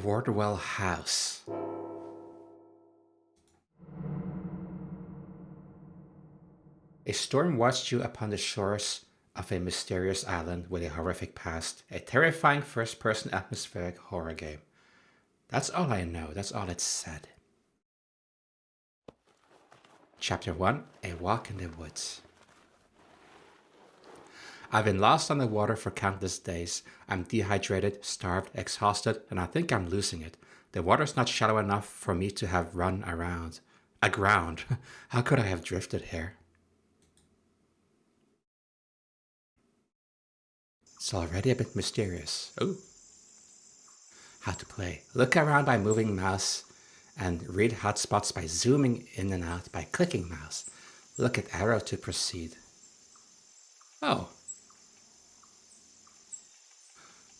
Wardwell House. A storm watched you upon the shores of a mysterious island with a horrific past, a terrifying first-person atmospheric horror game. That's all I know, that's all it said. Chapter 1, A Walk in the Woods. I've been lost on the water for countless days. I'm dehydrated, starved, exhausted, and I think I'm losing it. The water's not shallow enough for me to have run around. Aground. How could I have drifted here? It's already a bit mysterious. Ooh. How to play. Look around by moving mouse and read hotspots by zooming in and out by clicking mouse. Look at arrow to proceed. Oh.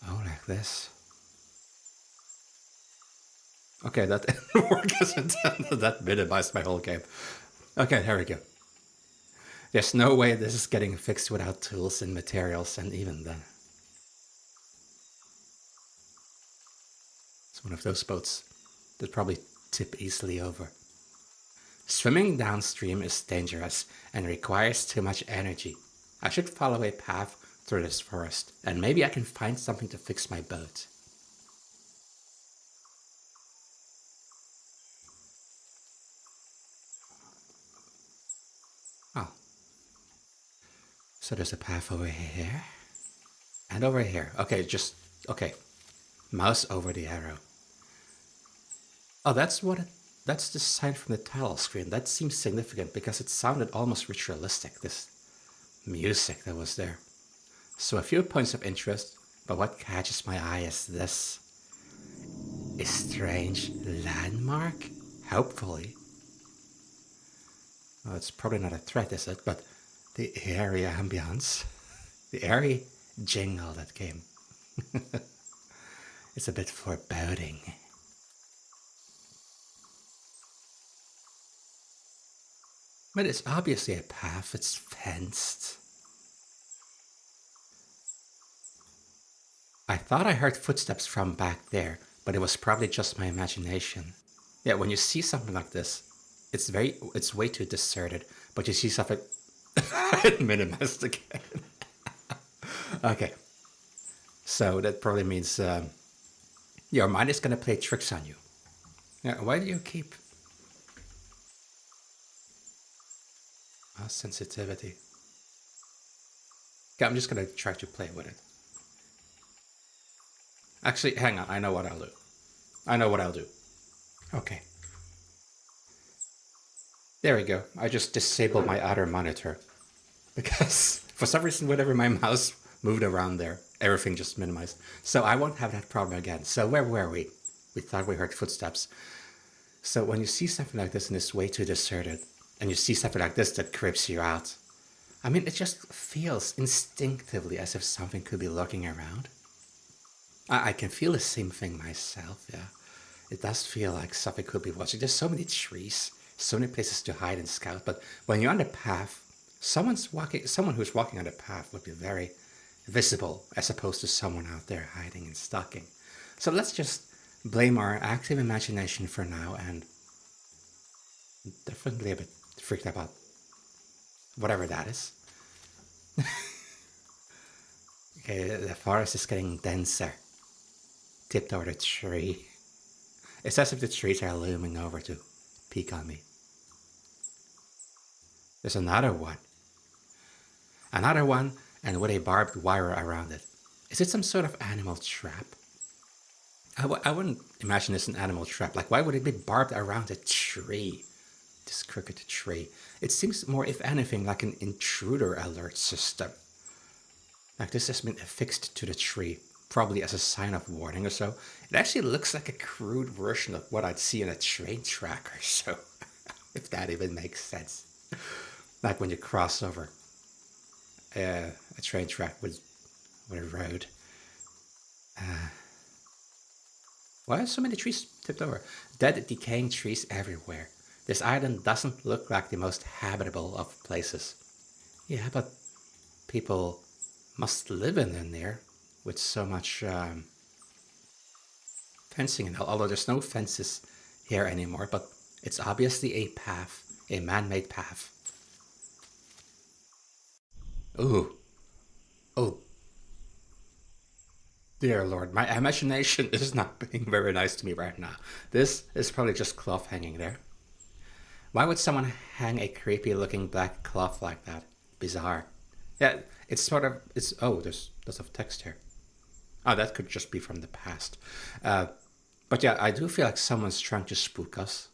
Oh, like this. Okay, that didn't work as intended. That minimized my whole game. Okay, here we go. There's no way this is getting fixed without tools and materials, and even then. It's one of those boats that probably tip easily over. Swimming downstream is dangerous and requires too much energy. I should follow a path through this forest, and maybe I can find something to fix my boat. Oh. So there's a path over here. And over here. Okay, okay. Mouse over the arrow. Oh, that's the sign from the title screen. That seems significant because it sounded almost ritualistic, this music that was there. So a few points of interest, but what catches my eye is this. A strange landmark? Hopefully. Well, it's probably not a threat, is it? But the eerie ambience, the eerie jingle that came. It's a bit foreboding. But it's obviously a path, it's fenced. I thought I heard footsteps from back there, but it was probably just my imagination. Yeah, when you see something like this, it's way too deserted, but you see something... it minimized again. Okay. So that probably means your mind is going to play tricks on you. Yeah, why do you keep... sensitivity. Okay, I'm just going to try to play with it. Actually, hang on. I know what I'll do. Okay. There we go. I just disabled my other monitor. Because for some reason, whenever my mouse moved around there, everything just minimized. So I won't have that problem again. So where were we? We thought we heard footsteps. So when you see something like this and it's way too deserted, and you see something like this that creeps you out, I mean, it just feels instinctively as if something could be lurking around. I can feel the same thing myself, yeah. It does feel like something could be watching. There's so many trees, so many places to hide and scout, but when you're on the path, someone who's walking on the path would be very visible as opposed to someone out there hiding and stalking. So let's just blame our active imagination for now, and definitely a bit freaked about whatever that is. Okay, the forest is getting denser. Tipped over the tree. It's as if the trees are looming over to peek on me. There's another one. Another one, and with a barbed wire around it. Is it some sort of animal trap? I wouldn't imagine it's an animal trap. Like, why would it be barbed around a tree? This crooked tree. It seems more, if anything, like an intruder alert system. Like this has been affixed to the tree, probably as a sign of warning or so. It actually looks like a crude version of what I'd see in a train track or so, if that even makes sense. Like when you cross over a train track with a road. Why are so many trees tipped over? Dead, decaying trees everywhere. This island doesn't look like the most habitable of places. Yeah, but people must live in there with so much fencing and all, although there's no fences here anymore, but it's obviously a path, a man-made path. Ooh, oh dear Lord, my imagination is not being very nice to me right now. This is probably just cloth hanging there. Why would someone hang a creepy looking black cloth like that? Bizarre. Yeah, it's sort of, it's, oh, there's lots of text here. Oh, that could just be from the past. Uh, but yeah, I do feel like someone's trying to spook us.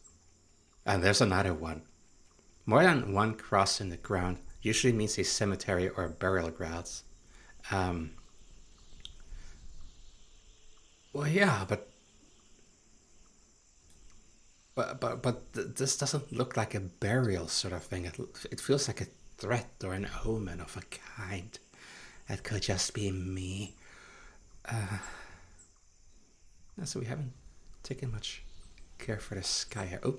And there's another one. More than one cross in the ground usually means a cemetery or burial grounds. Um, well, yeah, but this doesn't look like a burial sort of thing. It feels like a threat or an omen of a kind. It could just be me. So we haven't taken much care for the sky here. Oh,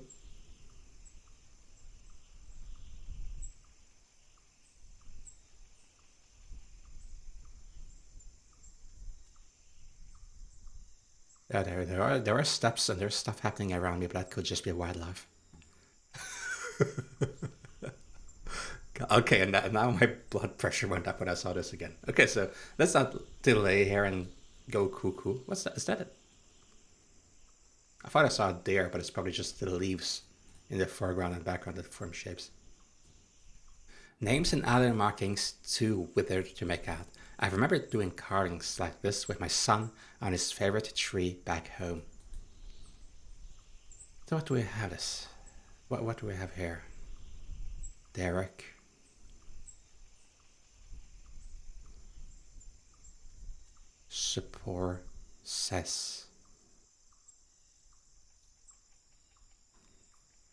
yeah, there are steps and there's stuff happening around me, but that could just be wildlife. Okay, and now my blood pressure went up when I saw this again. Okay, so let's not delay here and go cuckoo. What's that? Is that it? I thought I saw a deer, but it's probably just the leaves in the foreground and background that form shapes. Names and other markings too withered to make out. I remember doing carvings like this with my son on his favorite tree back home. So what do we have this? What do we have here? Derek. Support says.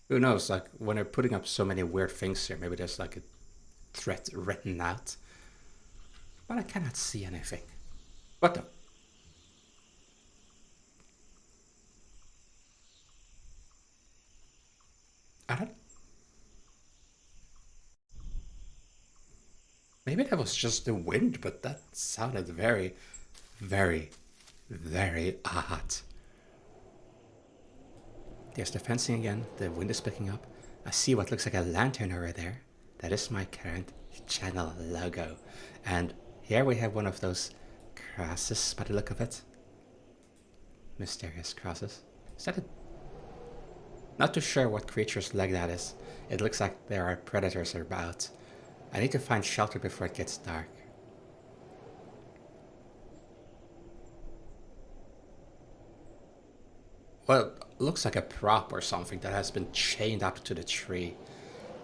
Who knows, like when they're putting up so many weird things here, maybe there's like a threat written out. But I cannot see anything. What the? I don't. Maybe that was just the wind, but that sounded very, very, very odd. There's the fencing again. The wind is picking up. I see what looks like a lantern over there. That is my current channel logo. And here we have one of those crosses by the look of it. Mysterious crosses. Is that a... Not too sure what creature's leg that is. It looks like there are predators about. I need to find shelter before it gets dark. Well, it looks like a prop or something that has been chained up to the tree.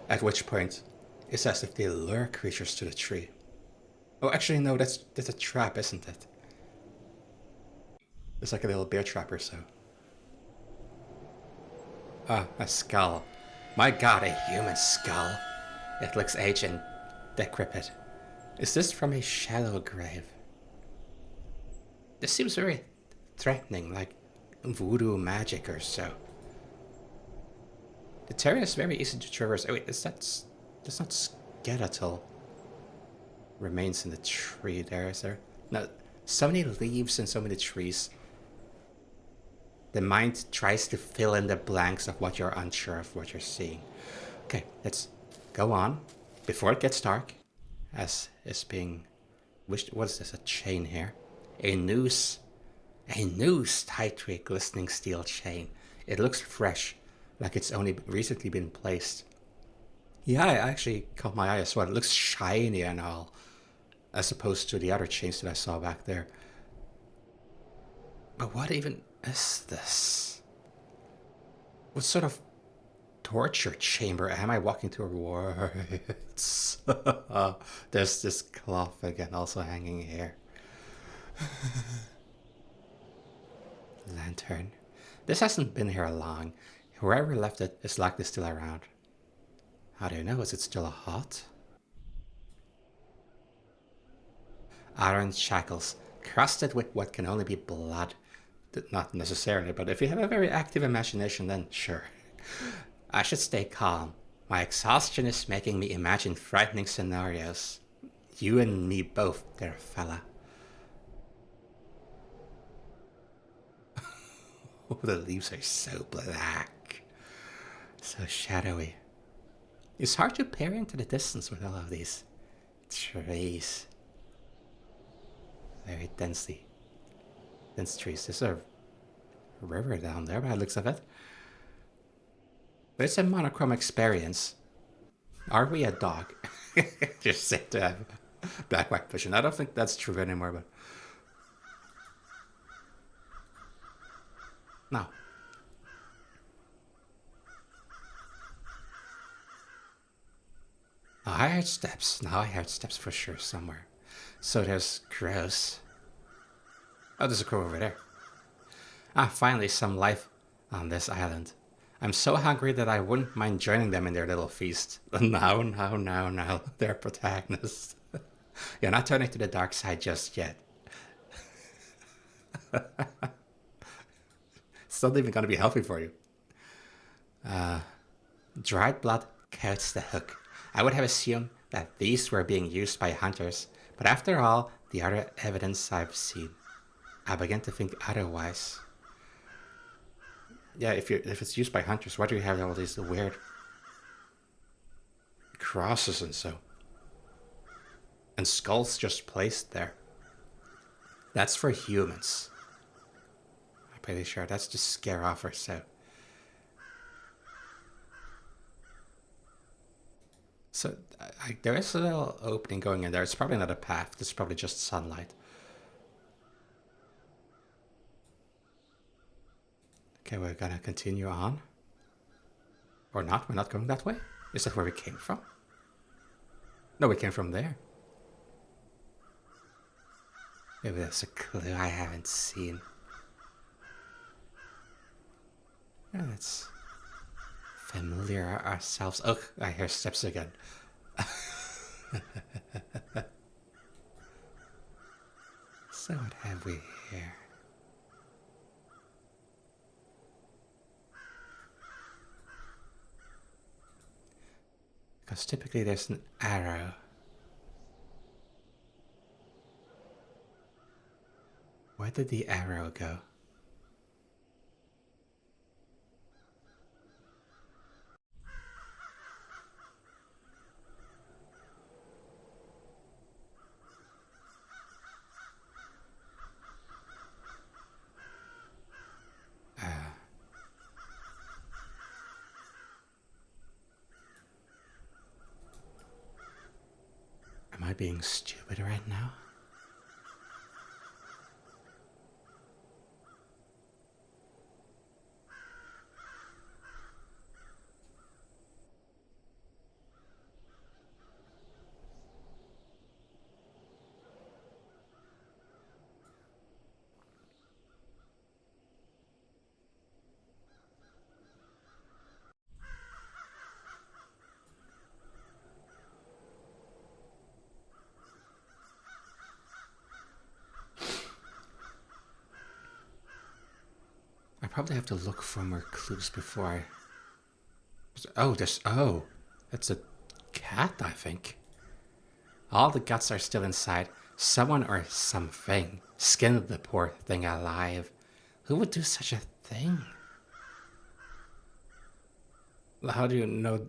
At which point, it's as if they lure creatures to the tree. Oh, actually, no, that's a trap, isn't it? It's like a little bear trap or so. Ah, a skull. My god, a human skull. It looks aged and decrepit. Is this from a shallow grave? This seems very threatening, like voodoo magic or so. The terrain is very easy to traverse. Oh wait, that's not skeletal remains in the tree there, is there? No, so many leaves and so many trees. The mind tries to fill in the blanks of what you're unsure of what you're seeing. Okay, let's go on before it gets dark, as is being wished. What is this? A chain here? A noose. A noose tied to a glistening steel chain. It looks fresh, like it's only recently been placed. Yeah, I actually caught my eye as well. It looks shiny and all, as opposed to the other chains that I saw back there. But what even is this? What sort of torture chamber am I walking towards? There's this cloth again also hanging here. Lantern. This hasn't been here long. Whoever left it is likely still around. How do you know? Is it still hot? Iron shackles, crusted with what can only be blood. Not necessarily, but if you have a very active imagination, then sure. I should stay calm. My exhaustion is making me imagine frightening scenarios. You and me both, there, fella. The leaves are so black, so shadowy. It's hard to peer into the distance with all of these trees. Very dense trees. There's a river down there by the looks of it. But it's a monochrome experience. Are we a dog? Just said to have black white vision. I don't think that's true anymore, but no. Oh, I heard steps. Now I heard steps for sure somewhere. So there's crows. Oh, there's a crow over there. Ah, finally some life on this island. I'm so hungry that I wouldn't mind joining them in their little feast. No. They're protagonists. You're not turning to the dark side just yet. It's not even going to be healthy for you. Dried blood coats the hook. I would have assumed that these were being used by hunters, but after all the other evidence I've seen, I begin to think otherwise. Yeah, if it's used by hunters, why do you have all these weird crosses and so? And skulls just placed there. That's for humans. I'm pretty sure that's to scare off or so. So there is a little opening going in there. It's probably not a path. This is probably just sunlight. Okay, we're gonna continue on. Or not, we're not going that way? Is that where we came from? No, we came from there. Maybe there's a clue I haven't seen. Yeah, let's familiar ourselves. Oh, I hear steps again. So what have we here? Because typically there's an arrow. Where did the arrow go? Am I being stupid right now? I probably have to look for more clues before I... Oh, that's a cat, I think. All the guts are still inside. Someone or something skinned the poor thing alive. Who would do such a thing? How do you know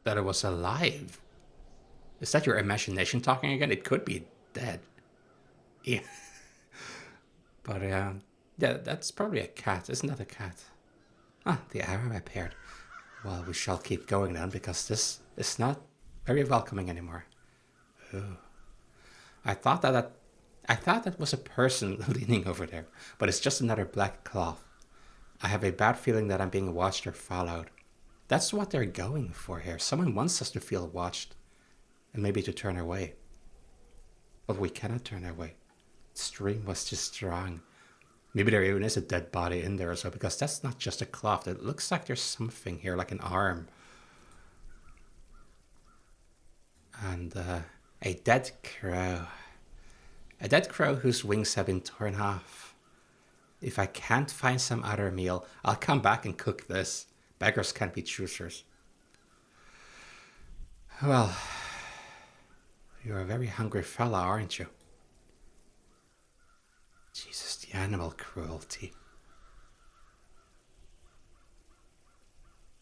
that it was alive? Is that your imagination talking again? It could be dead. Yeah. But, yeah, that's probably a cat. Isn't that a cat? Ah, the arrow appeared. Well, we shall keep going then, because this is not very welcoming anymore. Ooh. I thought that was a person leaning over there, but it's just another black cloth. I have a bad feeling that I'm being watched or followed. That's what they're going for here. Someone wants us to feel watched, and maybe to turn away. But we cannot turn away. The stream was too strong. Maybe there even is a dead body in there or so, because that's not just a cloth. It looks like there's something here, like an arm. And a dead crow. A dead crow whose wings have been torn off. If I can't find some other meal, I'll come back and cook this. Beggars can't be choosers. Well, you're a very hungry fella, aren't you? Jesus, the animal cruelty.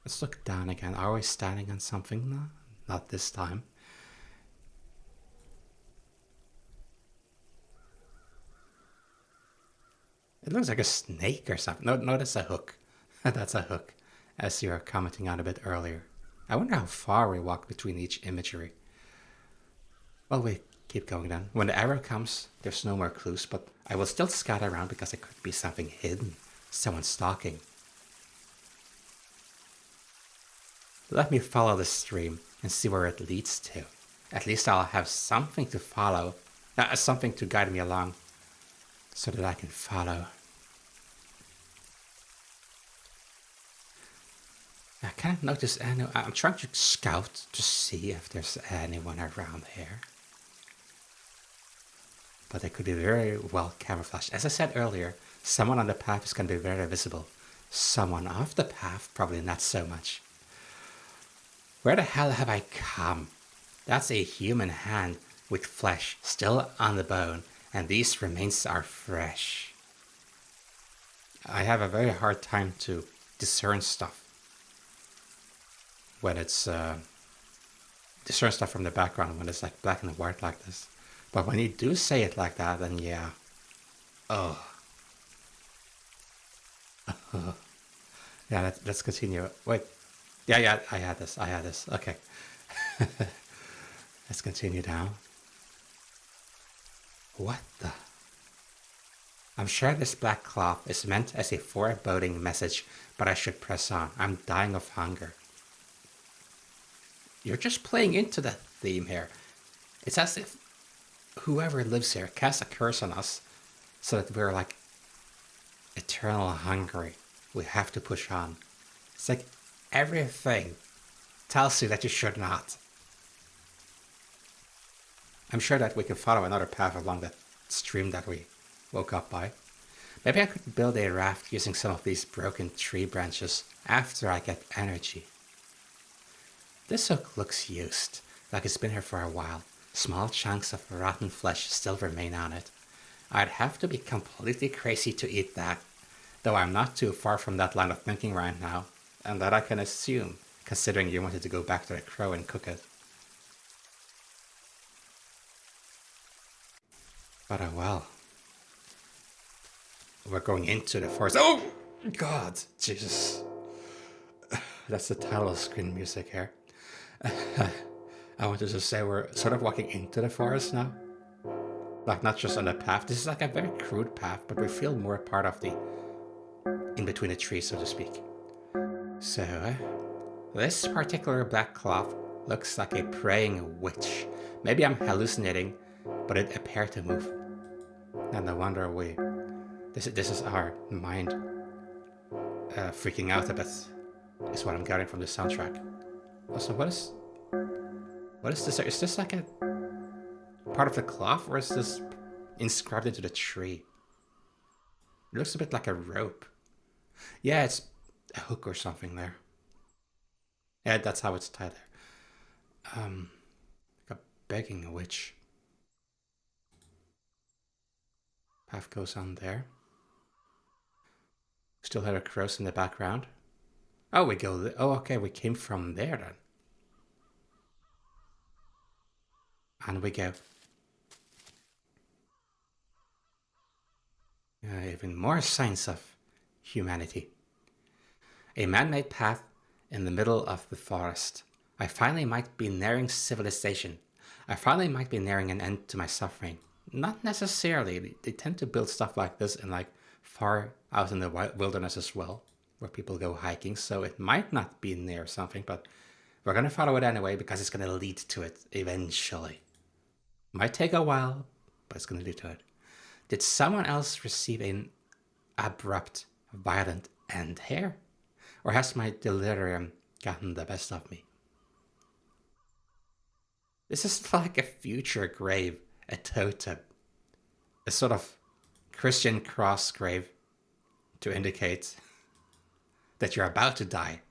Let's look down again. Are we standing on something? No, not this time. It looks like a snake or something. No, that's a hook. That's a hook, as you were commenting on a bit earlier. I wonder how far we walk between each imagery. Well, we keep going then. When the arrow comes, there's no more clues, but I will still scout around because it could be something hidden. Someone stalking. Let me follow the stream and see where it leads to. At least I'll have something to follow, something to guide me along, so that I can follow. I can't notice any. I'm trying to scout to see if there's anyone around here. But they could be very well camouflaged. As I said earlier, someone on the path is going to be very visible. Someone off the path, probably not so much. Where the hell have I come? That's a human hand with flesh still on the bone, and these remains are fresh. I have a very hard time to discern stuff when it's discern stuff from the background when it's like black and white like this. But when you do say it like that, then yeah. Oh. Yeah, let's continue. Wait. Yeah, I had this. Okay. Let's continue down. What the? I'm sure this black cloth is meant as a foreboding message, but I should press on. I'm dying of hunger. You're just playing into the theme here. It's as if whoever lives here casts a curse on us so that we're like eternal hungry. We have to push on. It's like everything tells you that you should not. I'm sure that we can follow another path along that stream that we woke up by. Maybe I could build a raft using some of these broken tree branches after I get energy. This hook looks used, like it's been here for a while. Small chunks of rotten flesh still remain on it. I'd have to be completely crazy to eat that, though I'm not too far from that line of thinking right now, and that I can assume, considering you wanted to go back to the crow and cook it. But oh well. We're going into the forest. Oh! God! Jesus. That's the title screen music here. I wanted to say we're sort of walking into the forest now. Like, not just on the path. This is like a very crude path, but we feel more part of the in between the trees, so to speak. So, this particular black cloth looks like a praying witch. Maybe I'm hallucinating, but it appeared to move. And no wonder this is our mind freaking out a bit, is what I'm getting from the soundtrack. Also, what is this? Is this like a part of the cloth, or is this inscribed into the tree? It looks a bit like a rope. Yeah, it's a hook or something there. Yeah, that's how it's tied there. Like a begging witch. Path goes on there. Still hear a crows in the background. Oh, we go. Oh, okay, we came from there then. And we go. Even more signs of humanity. A man-made path in the middle of the forest. I finally might be nearing civilization. I finally might be nearing an end to my suffering. Not necessarily. They tend to build stuff like this in like far out in the wilderness as well, where people go hiking. So it might not be near something, but we're going to follow it anyway because it's going to lead to it eventually. Might take a while, but it's going to lead to it. Did someone else receive an abrupt, violent end here? Or has my delirium gotten the best of me? This is like a future grave, a totem, a sort of Christian cross grave to indicate that you're about to die.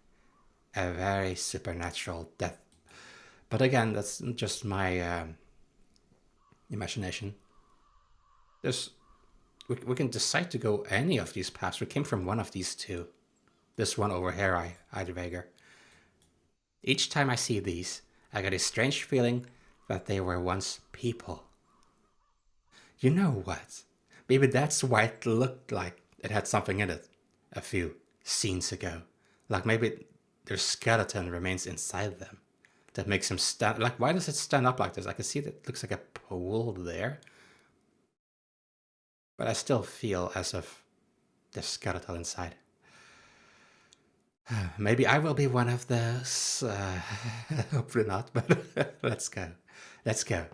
A very supernatural death. But again, that's just my imagination. We can decide to go any of these paths. We came from one of these two. This one over here, I'd wager. Each time I see these, I get a strange feeling that they were once people. You know what? Maybe that's why it looked like it had something in it a few scenes ago. Like maybe their skeleton remains inside them. That makes them stand. Like, why does it stand up like this? I can see that it looks like a pool there. But I still feel as if there's skeleton inside. Maybe I will be one of those. Hopefully not, but let's go. Let's go.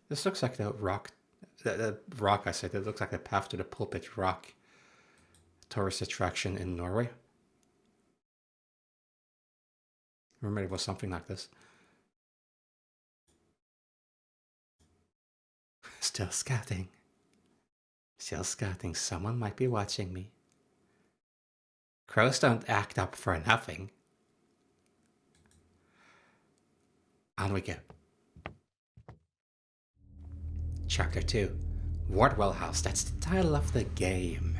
This looks like the rock. The rock, I said. It looks like the path to the pulpit rock. Tourist attraction in Norway. Remember, it was something like this. Still scouting. Still scouting. Someone might be watching me. Crows don't act up for nothing. On we go. Chapter 2. Wardwell House. That's the title of the game.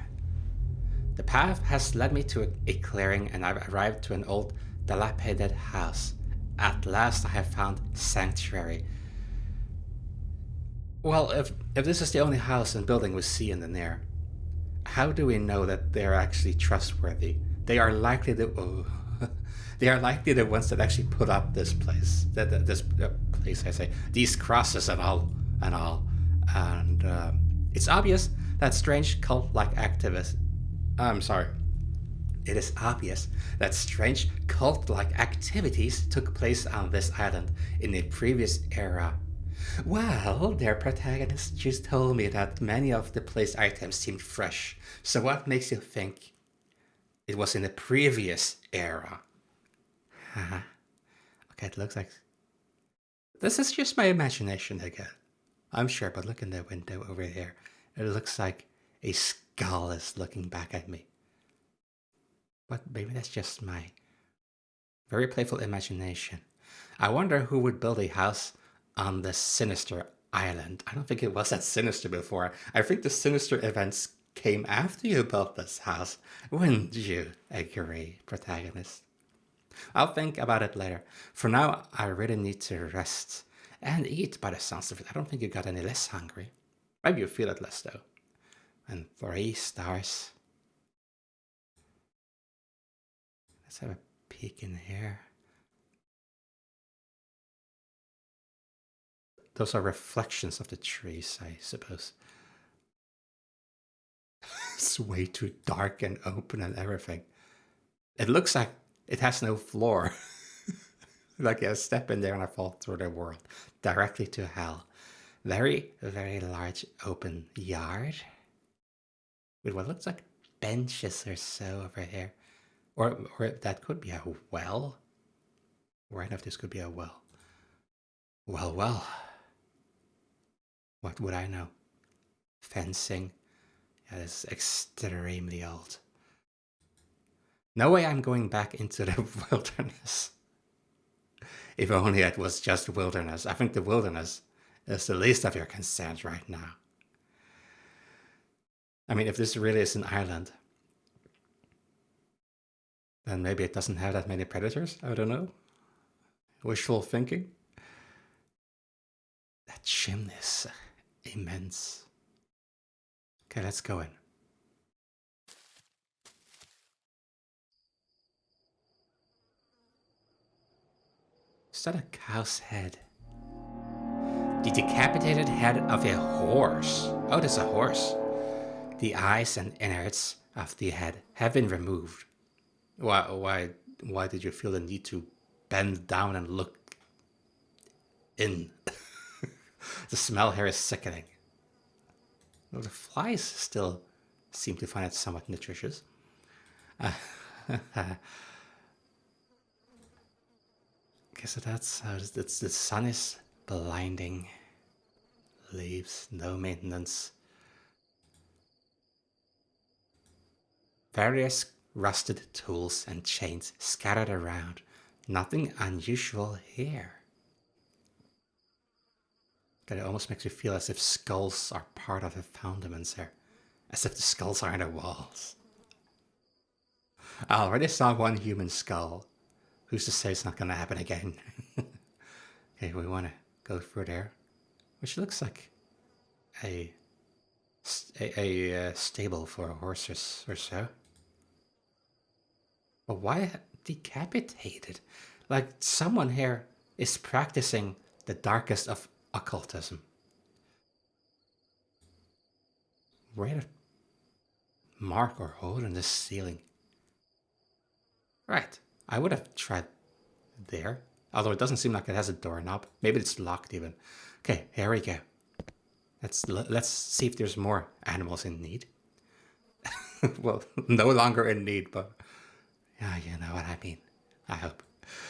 The path has led me to a clearing and I've arrived to an old dilapidated house. At last I have found sanctuary. Well, if this is the only house and building we see in the near, how do we know that they're actually trustworthy? They are likely the they are likely the ones that actually put up this place. This place, I say, these crosses and all, and it's obvious that strange cult-like activists. I'm sorry. It is obvious that strange cult-like activities took place on this island in a previous era. Well, their protagonist just told me that many of the place items seemed fresh. So what makes you think it was in the previous era? Haha. Okay, it looks like... This is just my imagination again. I'm sure, but look in the window over here. It looks like a skull is looking back at me. But maybe that's just my very playful imagination. I wonder who would build a house on this sinister island. I don't think it was that sinister before. I think the sinister events came after you built this house. Wouldn't you agree, protagonist? I'll think about it later. For now, I really need to rest and eat by the sounds of it. I don't think you got any less hungry. Maybe you feel it less though. And 3 stars. Let's have a peek in here. Those are reflections of the trees, I suppose. It's way too dark and open and everything. It looks like it has no floor. Like I step in there and I fall through the world. Directly to hell. Very, very large open yard. With what looks like benches or so over here. Or that could be a well. Or I know if this could be a well. Well. What would I know? Fencing. Yeah, this is extremely old. No way I'm going back into the wilderness. If only it was just wilderness. I think the wilderness is the least of your concerns right now. I mean, if this really is an island, then maybe it doesn't have that many predators. I don't know. Wishful thinking. That chimney is immense. Okay, let's go in. Is that a cow's head? The decapitated head of a horse. Oh, there's a horse. The eyes and innards of the head have been removed. Why did you feel the need to bend down and look in? The smell here is sickening. Well, the flies still seem to find it somewhat nutritious. Okay, so that's how the sun is blinding. Leaves, no maintenance. Various rusted tools and chains scattered around. Nothing unusual here. It almost makes me feel as if skulls are part of the foundaments here. As if the skulls are in the walls. I already saw one human skull. Who's to say it's not going to happen again? Okay, we want to go through there, which looks like a stable for horses or so. But why decapitated? Like someone here is practicing the darkest of occultism. Where a mark or hole in the ceiling. Right, I would have tried there. Although it doesn't seem like it has a doorknob. Maybe it's locked even. Okay, here we go. Let's see if there's more animals in need. Well, no longer in need, but yeah, you know what I mean. I hope.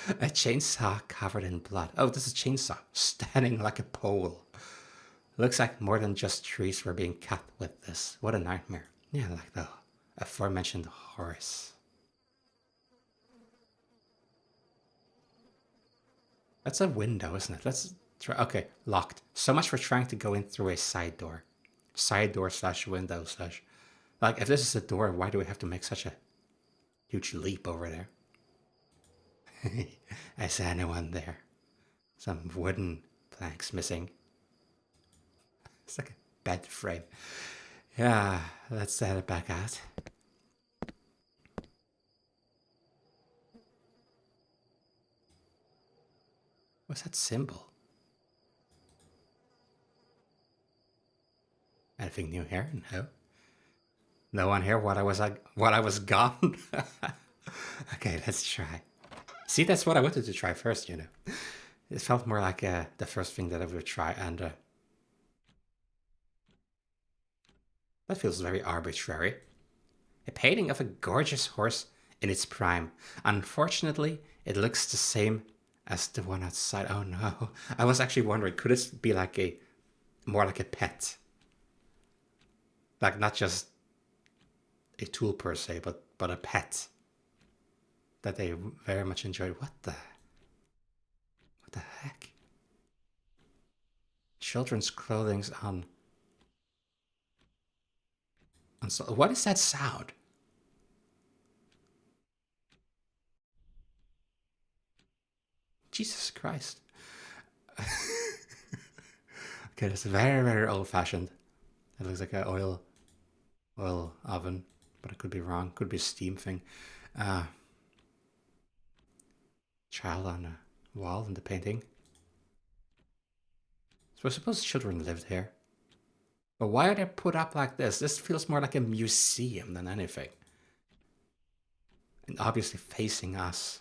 A chainsaw covered in blood. Oh, this is a chainsaw standing like a pole. Looks like more than just trees were being cut with this. What a nightmare. Yeah, like the aforementioned horse. That's a window, isn't it? Let's try. Okay, locked. So much for trying to go in through a side door. Side door slash window slash. Like, if this is a door, why do we have to make such a huge leap over there? Is anyone there? Some wooden planks missing. It's like a bed frame. Yeah, let's set it back out. What's that symbol? Anything new here? No. No one here while I was gone. Okay, let's try. See, that's what I wanted to try first, you know. It felt more like the first thing that I would try, and that feels very arbitrary. A painting of a gorgeous horse in its prime. Unfortunately, it looks the same as the one outside. Oh no. I was actually wondering, could it be like more like a pet? Like not just a tool per se, but a pet that they very much enjoyed. What the heck? Children's clothing's on. So what is that sound? Jesus Christ. Okay, that's very, very old fashioned. It looks like an oil oven, but I could be wrong. Could be a steam thing. Child on a wall in the painting. So I suppose children lived here. But why are they put up like this? This feels more like a museum than anything. And obviously facing us.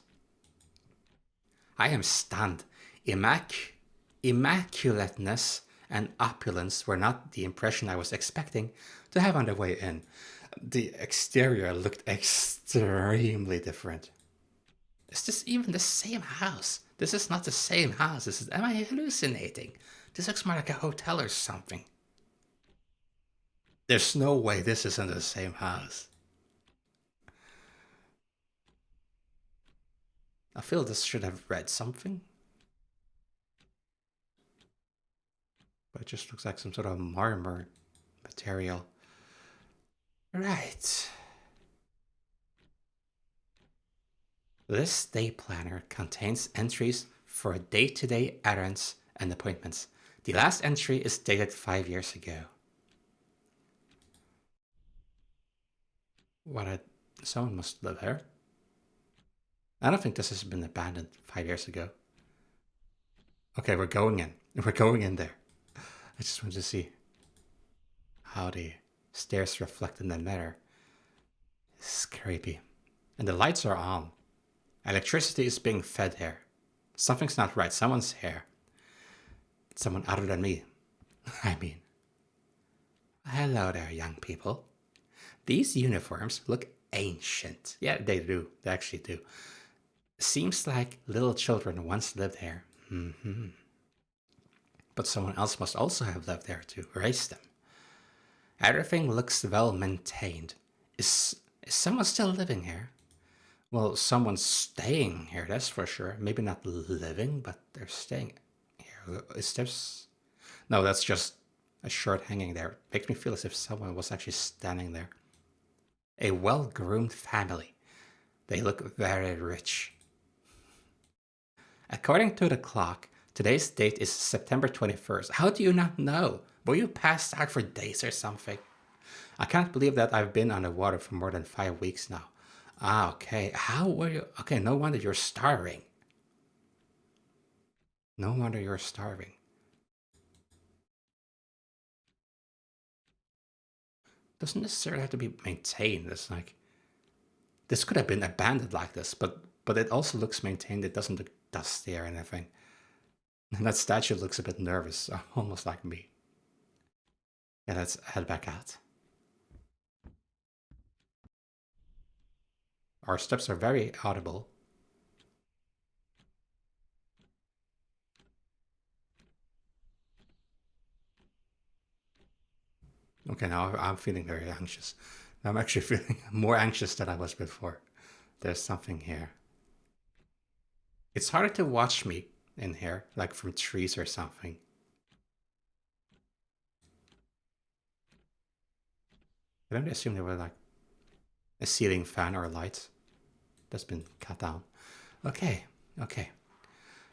I am stunned. Immaculateness and opulence were not the impression I was expecting to have on the way in. The exterior looked extremely different. Is this even the same house? This is not the same house. Am I hallucinating? This looks more like a hotel or something. There's no way this isn't the same house. I feel this should have read something. But it just looks like some sort of marmor material. Right. This day planner contains entries for day-to-day errands and appointments. The last entry is dated 5 years ago. Someone must live here. I don't think this has been abandoned 5 years ago. Okay, we're going in. We're going in there. I just want to see how the stairs reflect in the mirror. It's creepy. And the lights are on. Electricity is being fed here. Something's not right. Someone's here. Someone other than me. I mean. Hello there, young people. These uniforms look ancient. Yeah, they do. They actually do. Seems like little children once lived here. But someone else must also have lived there to raise them. Everything looks well maintained. Is someone still living here? Well, someone's staying here, that's for sure. Maybe not living, but they're staying here. Is there... No, that's just a shirt hanging there. Makes me feel as if someone was actually standing there. A well-groomed family. They look very rich. According to the clock, today's date is September 21st. How do you not know? Were you passed out for days or something? I can't believe that I've been on the water for more than 5 weeks now. Ah, okay. How were you? Okay, no wonder you're starving. No wonder you're starving. Doesn't necessarily have to be maintained. It's like, this could have been abandoned like this, but it also looks maintained. It doesn't look dusty or anything. And that statue looks a bit nervous, almost like me. Yeah, let's head back out. Our steps are very audible. Okay, now I'm feeling very anxious. I'm actually feeling more anxious than I was before. There's something here. It's harder to watch me in here, like from trees or something. I don't assume there were like a ceiling fan or a light that's been cut down. Okay, okay.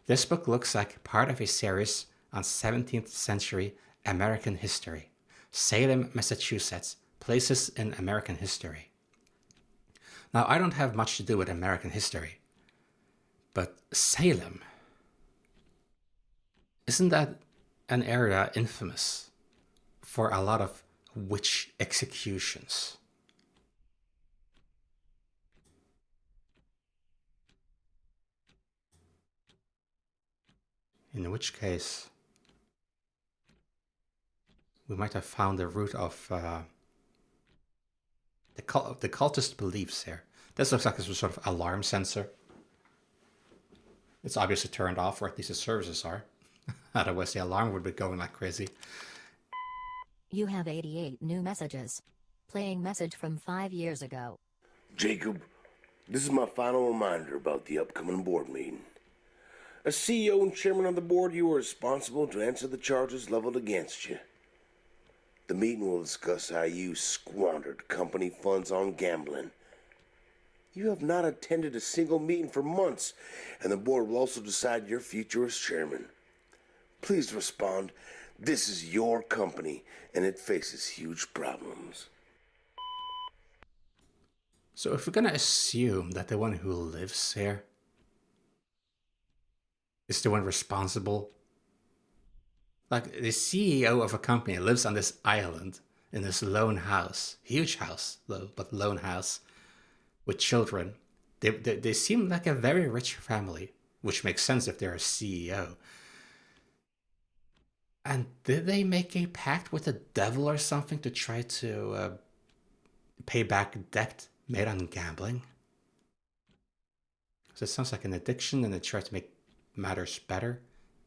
This book looks like part of a series on 17th century American history. Salem, Massachusetts, places in American history. Now, I don't have much to do with American history, but Salem, isn't that an area infamous for a lot of witch executions? In which case, we might have found the root of the cultist beliefs here. This looks like a sort of alarm sensor. It's obviously turned off, or at least the services are. Otherwise the alarm would be going like crazy. You have 88 new messages. Playing message from 5 years ago. Jacob, this is my final reminder about the upcoming board meeting. As CEO and chairman of the board, you are responsible to answer the charges leveled against you. The meeting will discuss how you squandered company funds on gambling. You have not attended a single meeting for months, and the board will also decide your future as chairman. Please respond. This is your company, and it faces huge problems. So if we're gonna assume that the one who lives here is the one responsible, like the CEO of a company lives on this island in this lone house, huge house though, but lone house with children. They seem like a very rich family, which makes sense if they're a CEO. And did they make a pact with the devil or something to try to pay back debt made on gambling? So it sounds like an addiction, and they try to make matters better.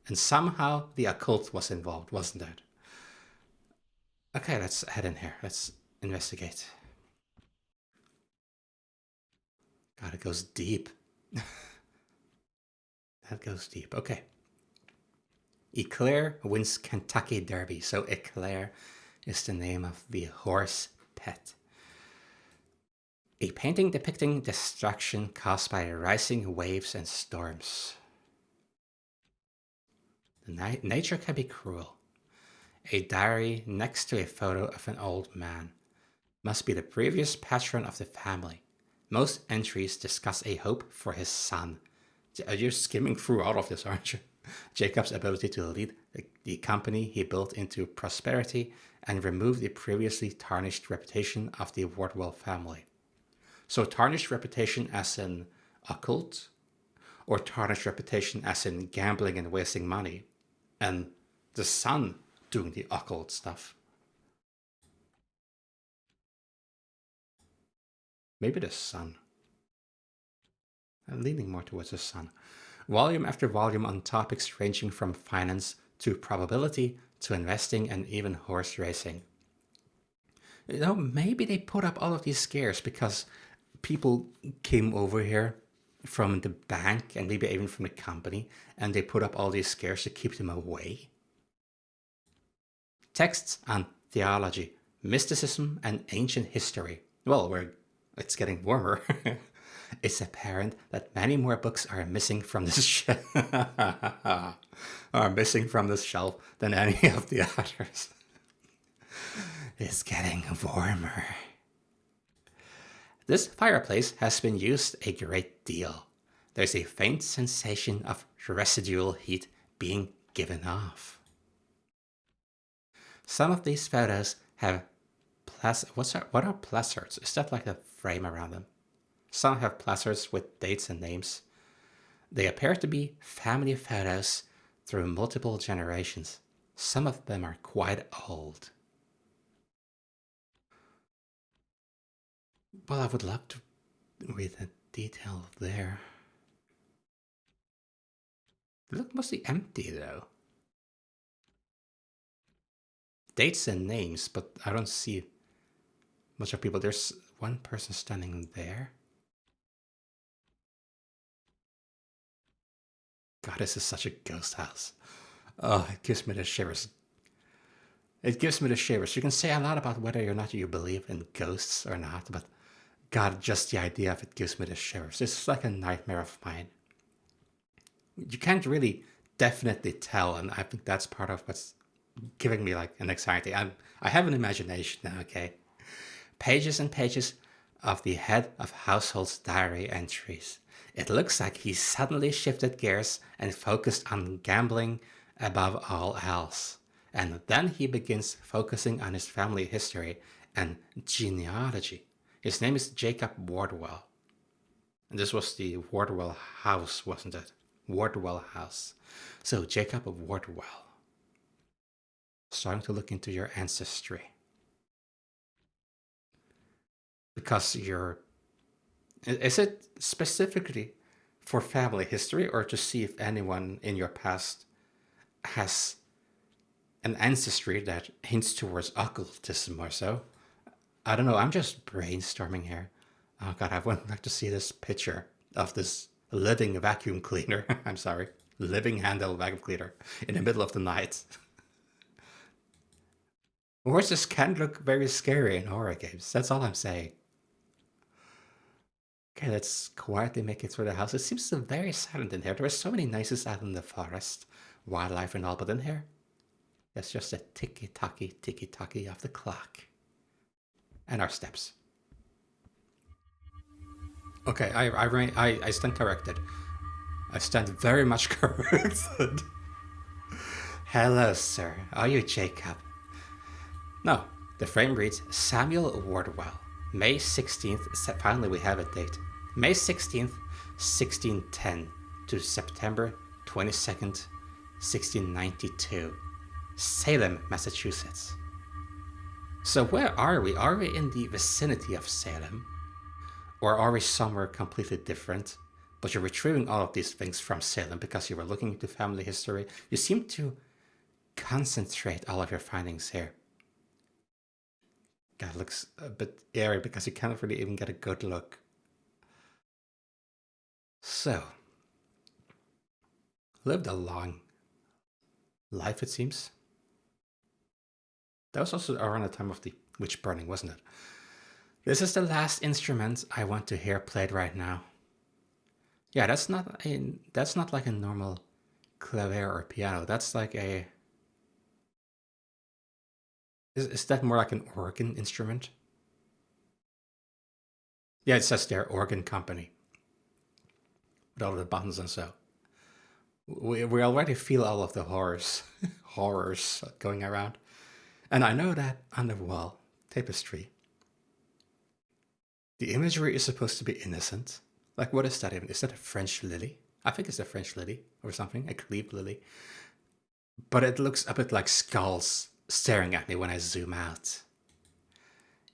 And somehow the occult was involved, wasn't it? Okay, let's head in here. Let's investigate. God, it goes deep. That goes deep. Okay. Eclair wins Kentucky Derby. So Eclair is the name of the horse pet. A painting depicting destruction caused by rising waves and storms. Nature can be cruel. A diary next to a photo of an old man. Must be the previous patron of the family. Most entries discuss a hope for his son. You're skimming through all of this, aren't you? Jacob's ability to lead the company he built into prosperity and remove the previously tarnished reputation of the Wardwell family. So tarnished reputation as in occult, or tarnished reputation as in gambling and wasting money, and the son doing the occult stuff. Maybe the sun. I'm leaning more towards the sun. Volume after volume on topics ranging from finance to probability to investing and even horse racing. You know, maybe they put up all of these scares because people came over here from the bank and maybe even from the company, and they put up all these scares to keep them away. Texts on theology, mysticism, and ancient history. Well, it's getting warmer. It's apparent that many more books are missing from this shelf than any of the others. It's getting warmer. This fireplace has been used a great deal. There's a faint sensation of residual heat being given off. Some of these photos have what are placards? Is that like a frame around them? Some have placards with dates and names. They appear to be family photos through multiple generations. Some of them are quite old. Well, I would love to read the detail there. They look mostly empty though. Dates and names, but I don't see much of people. There's one person standing there. God, this is such a ghost house. Oh, it gives me the shivers. It gives me the shivers. You can say a lot about whether or not you believe in ghosts or not, but God, just the idea of it gives me the shivers. It's like a nightmare of mine. You can't really definitely tell, and I think that's part of what's giving me like an anxiety. I have an imagination now, okay? Pages and pages of the head of household's diary entries. It looks like he suddenly shifted gears and focused on gambling above all else. And then he begins focusing on his family history and genealogy. His name is Jacob Wardwell. And this was the Wardwell House, wasn't it? Wardwell House. So Jacob of Wardwell. Starting to look into your ancestry. Because is it specifically for family history or to see if anyone in your past has an ancestry that hints towards occultism or so? I don't know, I'm just brainstorming here. Oh God, I would like to see this picture of this living vacuum cleaner. I'm sorry, living handle vacuum cleaner in the middle of the night. Horses can look very scary in horror games. That's all I'm saying. Okay, let's quietly make it through the house. It seems so very silent in here. There are so many nices out in the forest, wildlife and all, but in here, it's just a ticky-tacky of the clock. And our steps. Okay, I stand corrected. I stand very much corrected. Hello, sir. Are you Jacob? No, the frame reads Samuel Wardwell. May 16th, finally we have a date. May 16th, 1610 to September 22nd, 1692. Salem, Massachusetts. So where are we? Are we in the vicinity of Salem? Or are we somewhere completely different? But you're retrieving all of these things from Salem because you were looking into family history. You seem to concentrate all of your findings here. God, it looks a bit airy because you can't really even get a good look. So, lived a long life, it seems. That was also around the time of the witch burning, wasn't it? This is the last instrument I want to hear played right now. Yeah, that's not like a normal clavier or piano. That's like a... Is that more like an organ instrument? Yeah, it says there, organ company. With all the buttons and so. We already feel all of the horrors going around. And I know that on the wall tapestry, the imagery is supposed to be innocent. Like, what is that even? Is that a French lily? I think it's a French lily or something, a cleaved lily. But it looks a bit like skulls staring at me when I zoom out.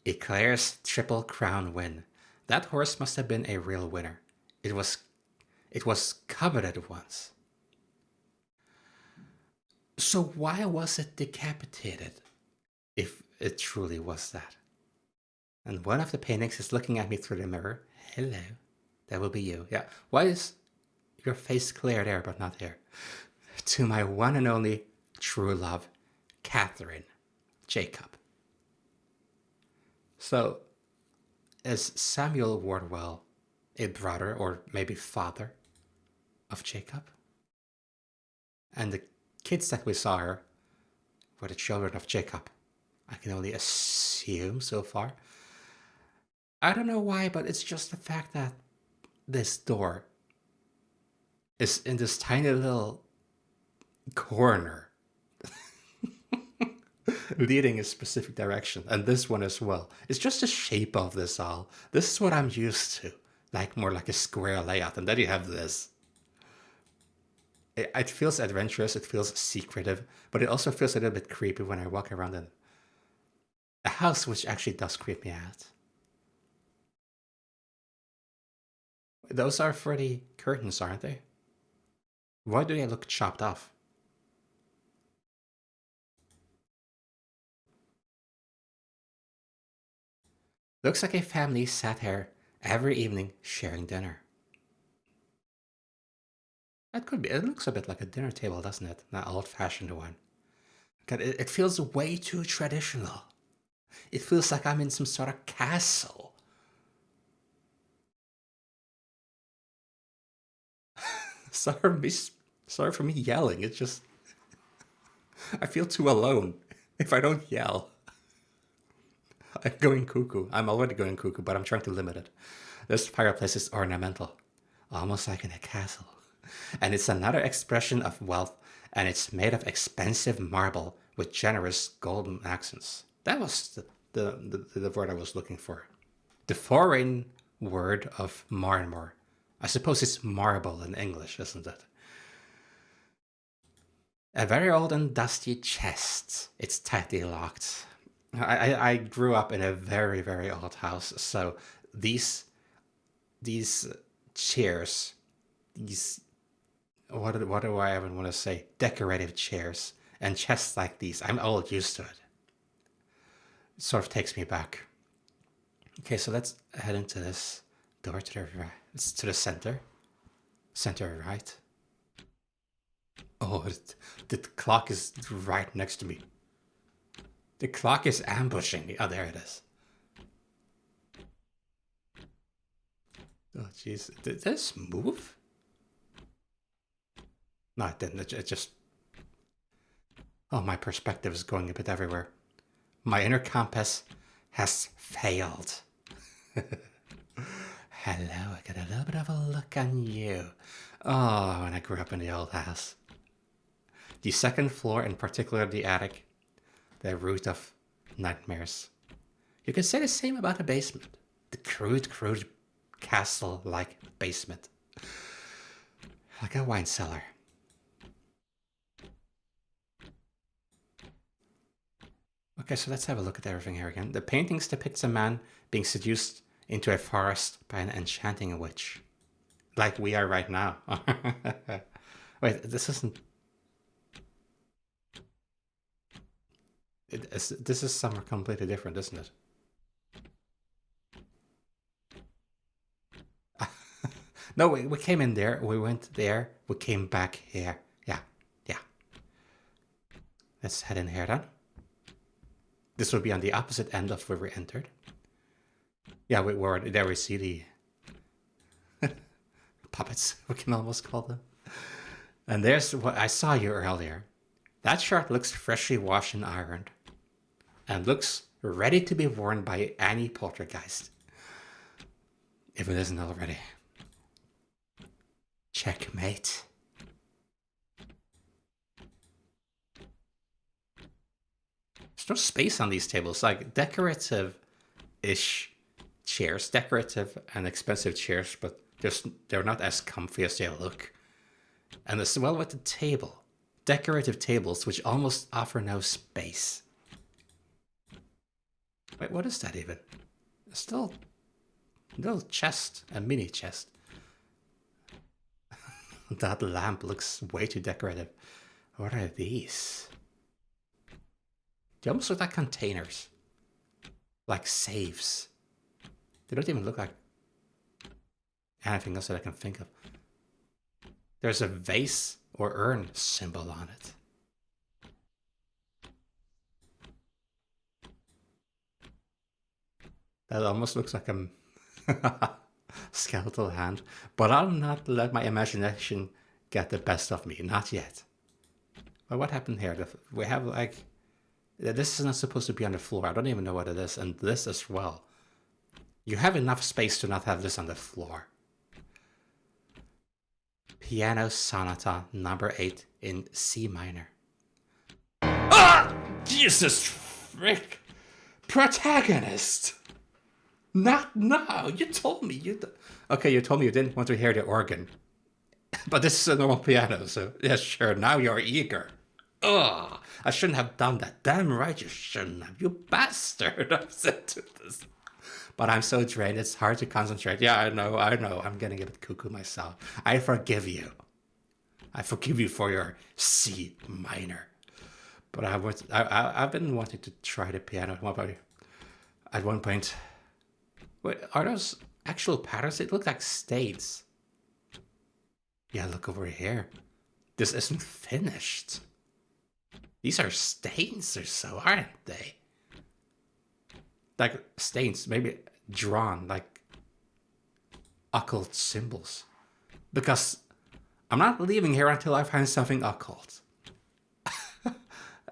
Eclair's Triple Crown win. That horse must have been a real winner. It was coveted once. So why was it decapitated? If it truly was that. And one of the paintings is looking at me through the mirror. Hello. That will be you. Yeah. Why is your face clear there but not here? To my one and only true love, Catherine Jacob. So, is Samuel Wardwell a brother or maybe father of Jacob. And the kids that we saw here were the children of Jacob. I can only assume so far. I don't know why, but it's just the fact that this door is in this tiny little corner leading a specific direction, and this one as well. It's just the shape of this all. This is what I'm used to, like more like a square layout, and then you have this. It feels adventurous, it feels secretive, but it also feels a little bit creepy when I walk around in a house, which actually does creep me out. Those are for the curtains, aren't they? Why do they look chopped off? Looks like a family sat here every evening sharing dinner. That could be. It looks a bit like a dinner table, doesn't it? That old-fashioned one. God, it feels way too traditional. It feels like I'm in some sort of castle. Sorry for me yelling. It's just I feel too alone if I don't yell. I'm going cuckoo. I'm already going cuckoo, but I'm trying to limit it. This fireplace is ornamental, almost like in a castle. And it's another expression of wealth, and it's made of expensive marble with generous golden accents. That was the word I was looking for. The foreign word of marmor. I suppose it's marble in English, isn't it? A very old and dusty chest. It's tightly locked. I grew up in a very, very old house, so these chairs, these what do I even want to say? Decorative chairs and chests like these. I'm all used to it. It sort of takes me back. Okay, so let's head into this door to the right. It's to the center. Center right. Oh, the clock is right next to me. The clock is ambushing me. Oh, there it is. Oh, jeez. Did this move? No, it didn't. It just... Oh, my perspective is going a bit everywhere. My inner compass has failed. Hello, I got a little bit of a look on you. Oh, when I grew up in the old house. The second floor, in particular the attic, the root of nightmares. You could say the same about the basement. The crude castle-like basement. Like a wine cellar. Okay, so let's have a look at everything here again. The paintings depicts a man being seduced into a forest by an enchanting witch. Like we are right now. Wait, this isn't... This is somewhere completely different, isn't it? No, we came in there, we went there, we came back here. Yeah. Let's head in here then. This will be on the opposite end of where we entered. Yeah, there we see the puppets, we can almost call them. And there's what I saw you earlier. That shirt looks freshly washed and ironed. And looks ready to be worn by any poltergeist. If it isn't already. Checkmate. There's no space on these tables. Like decorative-ish chairs. Decorative and expensive chairs, but they're not as comfy as they look. And as well with the table. Decorative tables which almost offer no space. Wait, what is that even? Still a little chest, a mini chest. That lamp looks way too decorative. What are these? They almost look like containers. Like safes. They don't even look like anything else that I can think of. There's a vase or urn symbol on it. That almost looks like a skeletal hand. But I'll not let my imagination get the best of me. Not yet. But what happened here? We have like... This is not supposed to be on the floor. I don't even know what it is. And this as well. You have enough space to not have this on the floor. Piano Sonata number 8 in C minor. Ah! Jesus frick! Protagonist! Not now! You told me you... Okay, you told me you didn't want to hear the organ. But this is a normal piano, so... Yeah, sure, now you're eager. Ugh! I shouldn't have done that. Damn right you shouldn't have. You bastard! I've said to this. But I'm so drained, it's hard to concentrate. Yeah, I know. I'm getting a bit cuckoo myself. I forgive you. I forgive you for your C minor. But I've been wanting to try the piano. What about you? At one point... Wait, are those actual patterns? It looked like stains. Yeah, look over here. This isn't finished. These are stains or so, aren't they? Like stains, maybe drawn like occult symbols. Because I'm not leaving here until I find something occult.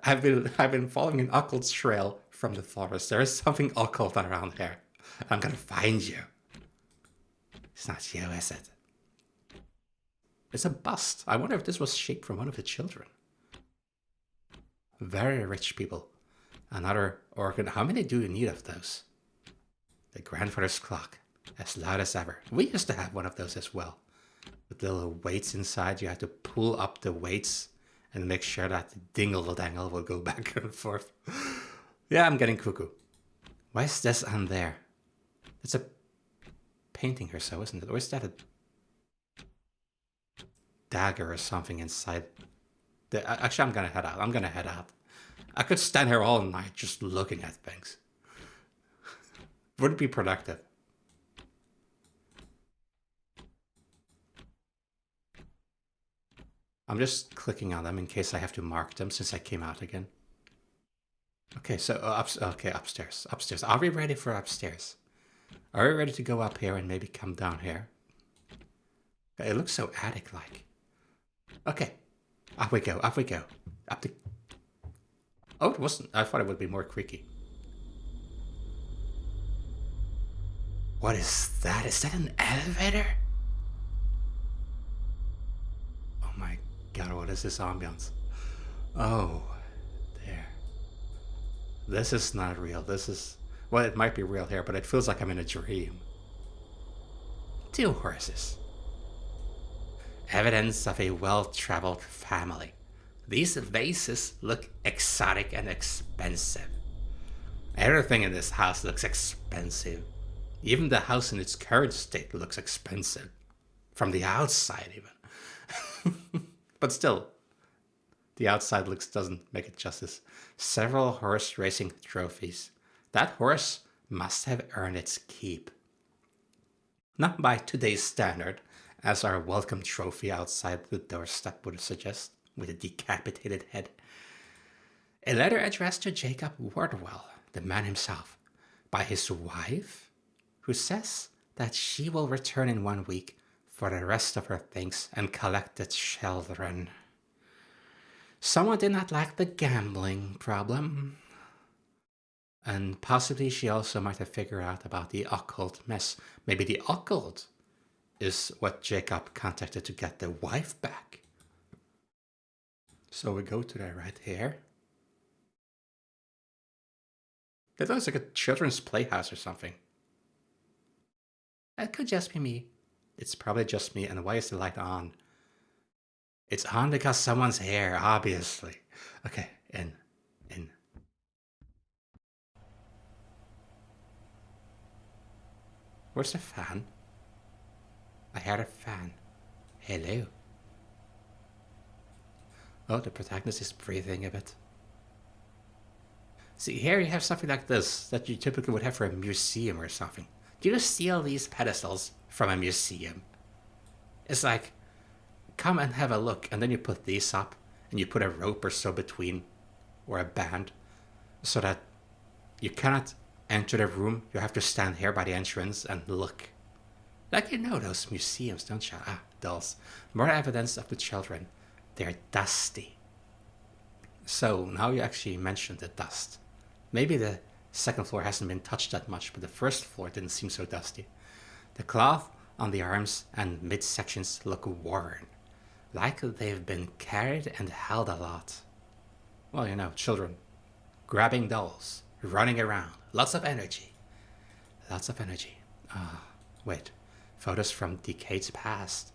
I've been following an occult trail from the forest. There is something occult around here. I'm gonna find you. It's not you, is it? It's a bust. I wonder if this was shaped from one of the children. Very rich people. Another organ. How many do you need of those? The grandfather's clock. As loud as ever. We used to have one of those as well. With little weights inside. You had to pull up the weights and make sure that the dingle-dangle will go back and forth. Yeah, I'm getting cuckoo. Why is this on there? It's a painting or so, isn't it? Or is that a dagger or something inside? Actually, I'm gonna head out. I could stand here all night just looking at things. Wouldn't be productive. I'm just clicking on them in case I have to mark them since I came out again. Okay, so upstairs. Upstairs. Are we ready for upstairs? Are we ready to go up here and maybe come down here? It looks so attic-like. Okay. Up we go. Up the... Oh, it wasn't. I thought it would be more creaky. What is that? Is that an elevator? Oh my god, what is this ambiance? Oh, there. This is not real. This is... Well, it might be real here, but it feels like I'm in a dream. 2 horses. Evidence of a well-traveled family. These vases look exotic and expensive. Everything in this house looks expensive. Even the house in its current state looks expensive. From the outside, even. But still, the outside looks doesn't make it justice. Several horse racing trophies. That horse must have earned its keep. Not by today's standard, as our welcome trophy outside the doorstep would suggest, with a decapitated head. A letter addressed to Jacob Wardwell, the man himself, by his wife, who says that she will return in 1 week for the rest of her things and collect the children. Someone did not like the gambling problem. And possibly she also might have figured out about the occult mess. Maybe the occult is what Jacob contacted to get the wife back. So we go to that right here. That looks like a children's playhouse or something. That could just be me. It's probably just me. And why is the light on? It's on because someone's here, obviously. Okay, in. Where's the fan? I heard a fan. Hello. Oh, the protagonist is breathing a bit. See, here you have something like this that you typically would have for a museum or something. Do you steal these pedestals from a museum? It's like, come and have a look, and then you put these up, and you put a rope or so between, or a band, so that you cannot enter the room. You have to stand here by the entrance and look. Like you know those museums, don't you? Ah, dolls. More evidence of the children. They're dusty. So now you actually mentioned the dust. Maybe the second floor hasn't been touched that much, but the first floor didn't seem so dusty. The cloth on the arms and midsections look worn, like they've been carried and held a lot. Well, you know, children. Grabbing dolls, running around, lots of energy. Lots of energy. Wait, photos from decades past.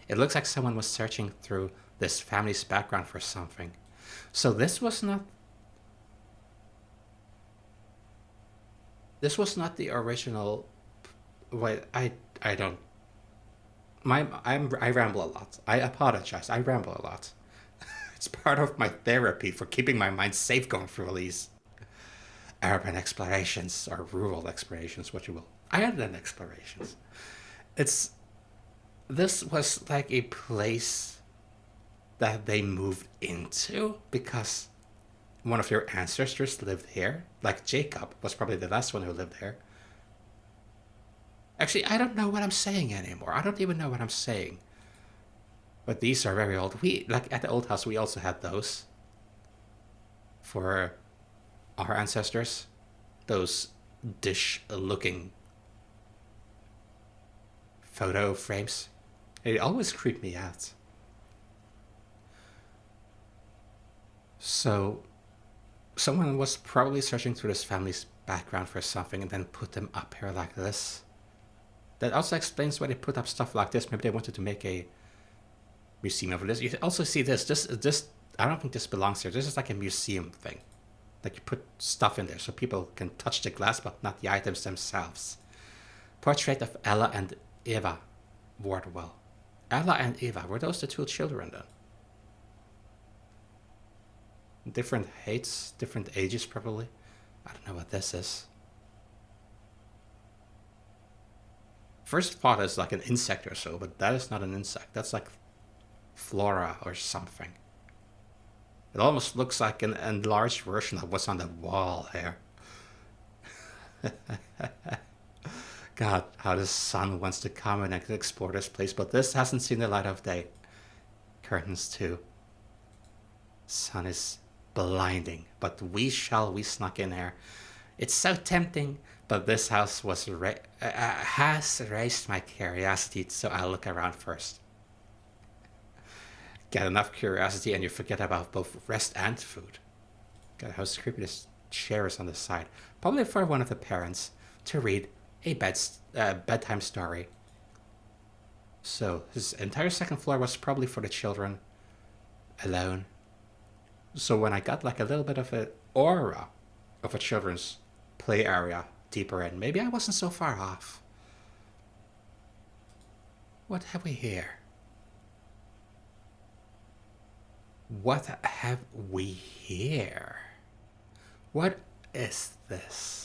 It looks like someone was searching through this family's background for something. So this was not the original. Wait, I don't. I ramble a lot. I apologize. I ramble a lot. It's part of my therapy for keeping my mind safe going through all these urban explorations or rural explorations, what you will. Island explorations. This was like a place that they moved into because one of your ancestors lived here. Like Jacob was probably the last one who lived here. Actually, I don't know what I'm saying anymore. I don't even know what I'm saying. But these are very old. Like at the old house, we also had those for our ancestors. Those dish-looking photo frames. It always creeped me out. So, someone was probably searching through this family's background for something and then put them up here like this. That also explains why they put up stuff like this. Maybe they wanted to make a museum of this. You also see this. This I don't think this belongs here. This is like a museum thing. Like you put stuff in there so people can touch the glass but not the items themselves. Portrait of Ella and Eva Wardwell. Ella and Eva, were those the two children then? Different heights, different ages probably. I don't know what this is. First thought is like an insect or so, but that is not an insect. That's like flora or something. It almost looks like an enlarged version of what's on the wall here. God, how the sun wants to come and explore this place, but this hasn't seen the light of day. Curtains too. Sun is blinding, but we snuck in here. It's so tempting, but this house has raised my curiosity, so I'll look around first. Get enough curiosity and you forget about both rest and food. God, how creepy this chair is on the side. Probably for one of the parents to read a bedtime story. So his entire second floor was probably for the children alone. So when I got like a little bit of an aura of a children's play area deeper in, maybe I wasn't so far off. What have we here? What have we here? What is this?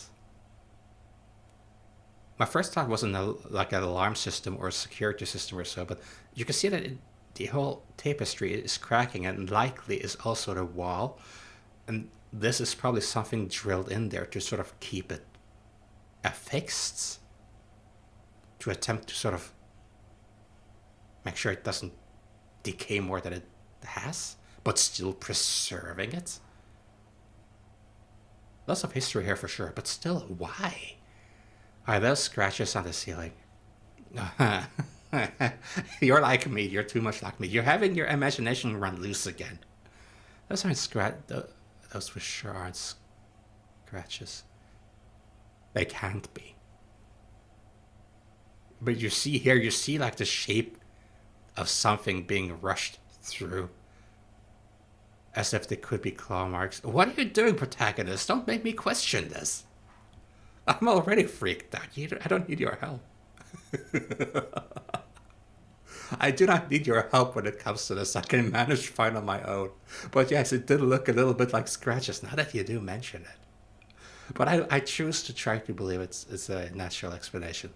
My first thought wasn't like an alarm system or a security system or so, but you can see that the whole tapestry is cracking and likely is also the wall. And this is probably something drilled in there to sort of keep it affixed. To attempt to sort of make sure it doesn't decay more than it has, but still preserving it. Lots of history here for sure, but still, why? Are those scratches on the ceiling? You're like me. You're too much like me. You're having your imagination run loose again. Those aren't those for sure aren't scratches. They can't be. But you see here, you see like the shape of something being rushed through. As if they could be claw marks. What are you doing, protagonist? Don't make me question this. I'm already freaked out. I don't need your help. I do not need your help when it comes to this. I can manage fine on my own. But yes, it did look a little bit like scratches, now that you do mention it. But I choose to try to believe it's a natural explanation.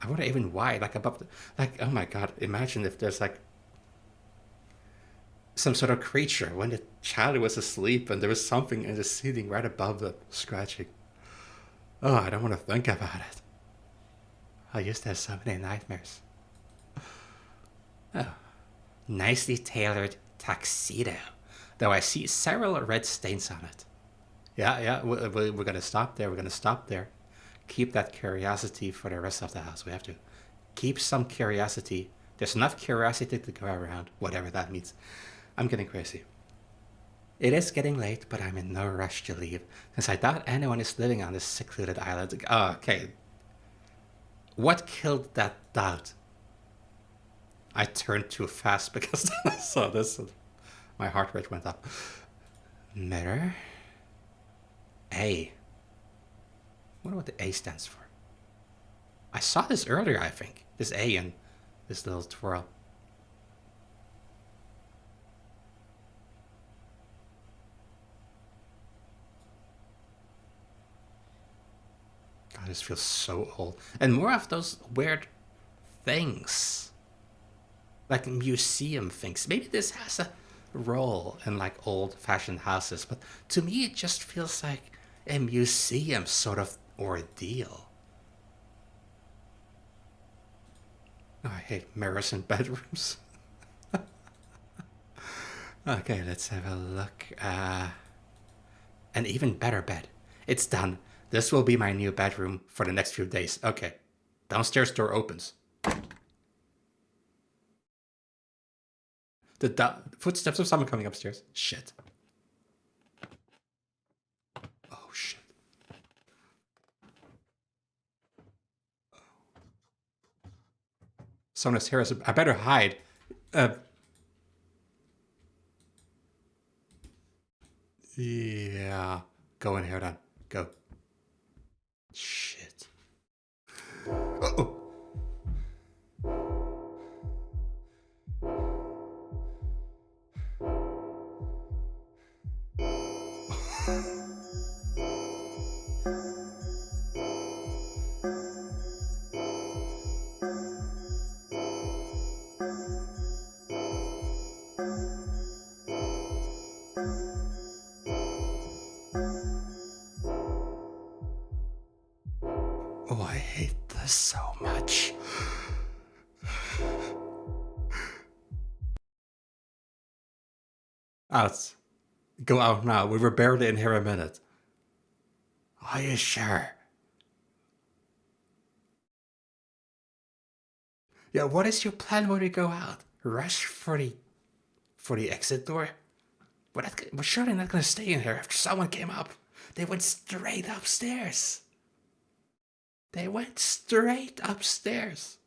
I wonder even why, like above like, oh my god, imagine if there's like some sort of creature when the child was asleep and there was something in the ceiling right above the scratching. Oh, I don't want to think about it. I used to have so many nightmares. Oh, nicely tailored tuxedo. Though I see several red stains on it. Yeah, we're gonna stop there. We're gonna stop there. Keep that curiosity for the rest of the house. We have to keep some curiosity. There's enough curiosity to go around, whatever that means. I'm getting crazy. It is getting late, but I'm in no rush to leave, since I doubt anyone is living on this secluded island. Oh, okay. What killed that doubt? I turned too fast because I saw this. My heart rate went up. Mirror. A. Wonder what the A stands for. I saw this earlier, I think. This A and this little twirl. God, this feels so old. And more of those weird things. Like museum things. Maybe this has a role in like old-fashioned houses, but to me it just feels like a museum sort of ordeal. Oh, I hate mirrors in bedrooms. Okay, let's have a look. An even better bed. It's done. This will be my new bedroom for the next few days. Okay. Downstairs door opens. The footsteps of someone coming upstairs. Shit. Oh, shit. Someone's here. I better hide. Yeah. Go in here then. Go. Shit. Uh-oh. Oh, I hate this so much. Out. Go out now. We were barely in here a minute. Are you sure? Yeah, what is your plan when we go out? Rush for the exit door? We're surely not gonna stay in here after someone came up. They went straight upstairs. They went straight upstairs.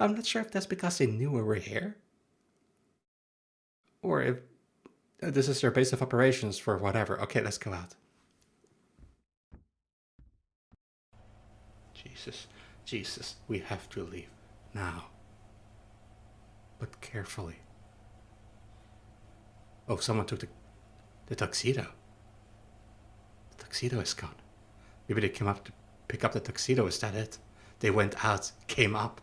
I'm not sure if that's because they knew we were here. Or if this is their base of operations for whatever. Okay, let's go out. Jesus, we have to leave now. But carefully. Oh, someone took the tuxedo. The tuxedo is gone. Maybe they came up to pick up the tuxedo. Is that it? They went out, came up.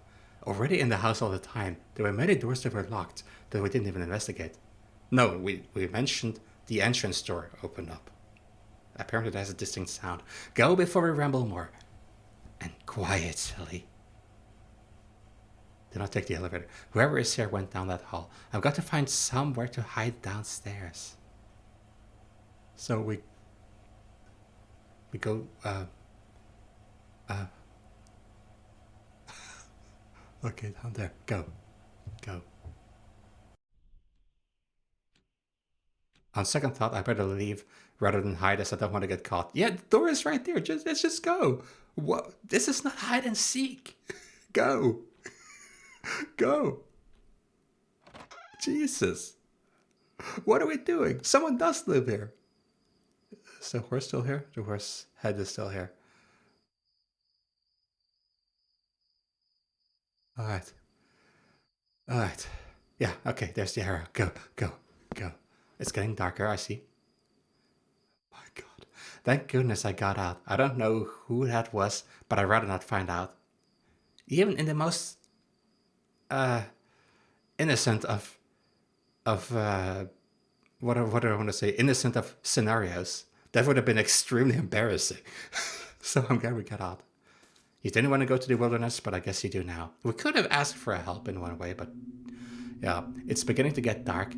Already in the house all the time. There were many doors that were locked that we didn't even investigate. No, we mentioned the entrance door opened up. Apparently it has a distinct sound. Go before we ramble more. And quietly. Do not take the elevator. Whoever is here went down that hall. I've got to find somewhere to hide downstairs. So we go, okay, down there. Go. On second thought, I better leave rather than hide, as I don't want to get caught. Yeah, the door is right there. Let's just go. What? This is not hide and seek. Go. Go. Jesus. What are we doing? Someone does live here. Is the horse still here? The horse head is still here. All right. Yeah, okay, there's the arrow. Go. It's getting darker, I see. My God. Thank goodness I got out. I don't know who that was, but I'd rather not find out. Even in the most innocent of what do I want to say? Innocent of scenarios. That would have been extremely embarrassing. So I'm glad we got out. You didn't want to go to the wilderness, but I guess you do now. We could have asked for help in one way, but yeah, it's beginning to get dark.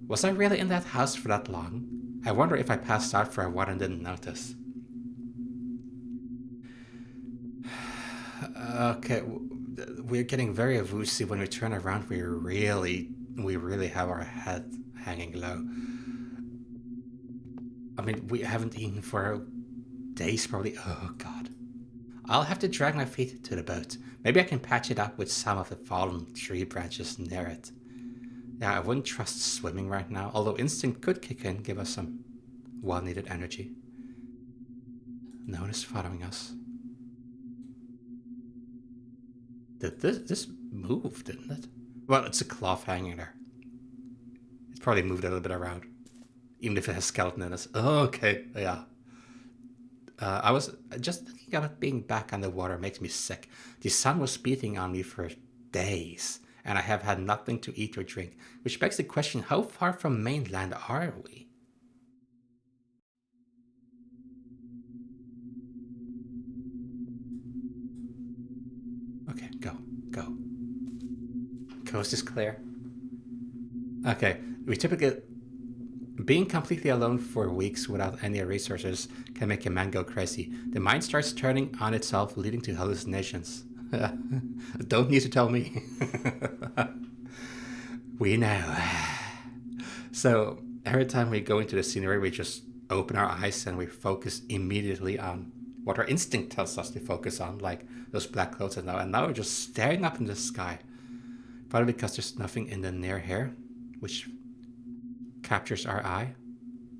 Was I really in that house for that long? I wonder if I passed out for a while and didn't notice. Okay, we're getting very woozy. When we turn around, we really have our head hanging low. I mean, we haven't eaten for days, probably. Oh, God. I'll have to drag my feet to the boat. Maybe I can patch it up with some of the fallen tree branches near it. Yeah, I wouldn't trust swimming right now, although instinct could kick in, give us some well-needed energy. No one is following us. Did this move, didn't it? Well, it's a cloth hanging there. It probably moved a little bit around. Even if it has skeleton in it. Oh, okay, yeah. I was just thinking about being back on the water makes me sick. The sun was beating on me for days, and I have had nothing to eat or drink, which begs the question, how far from mainland are we? Okay, go. Coast is clear. Okay, we typically... Being completely alone for weeks without any resources can make a man go crazy. The mind starts turning on itself, leading to hallucinations. Don't need to tell me. We know. So every time we go into the scenery, we just open our eyes and we focus immediately on what our instinct tells us to focus on, like those black clouds and now we're just staring up in the sky. Probably because there's nothing in the near here, which captures our eye.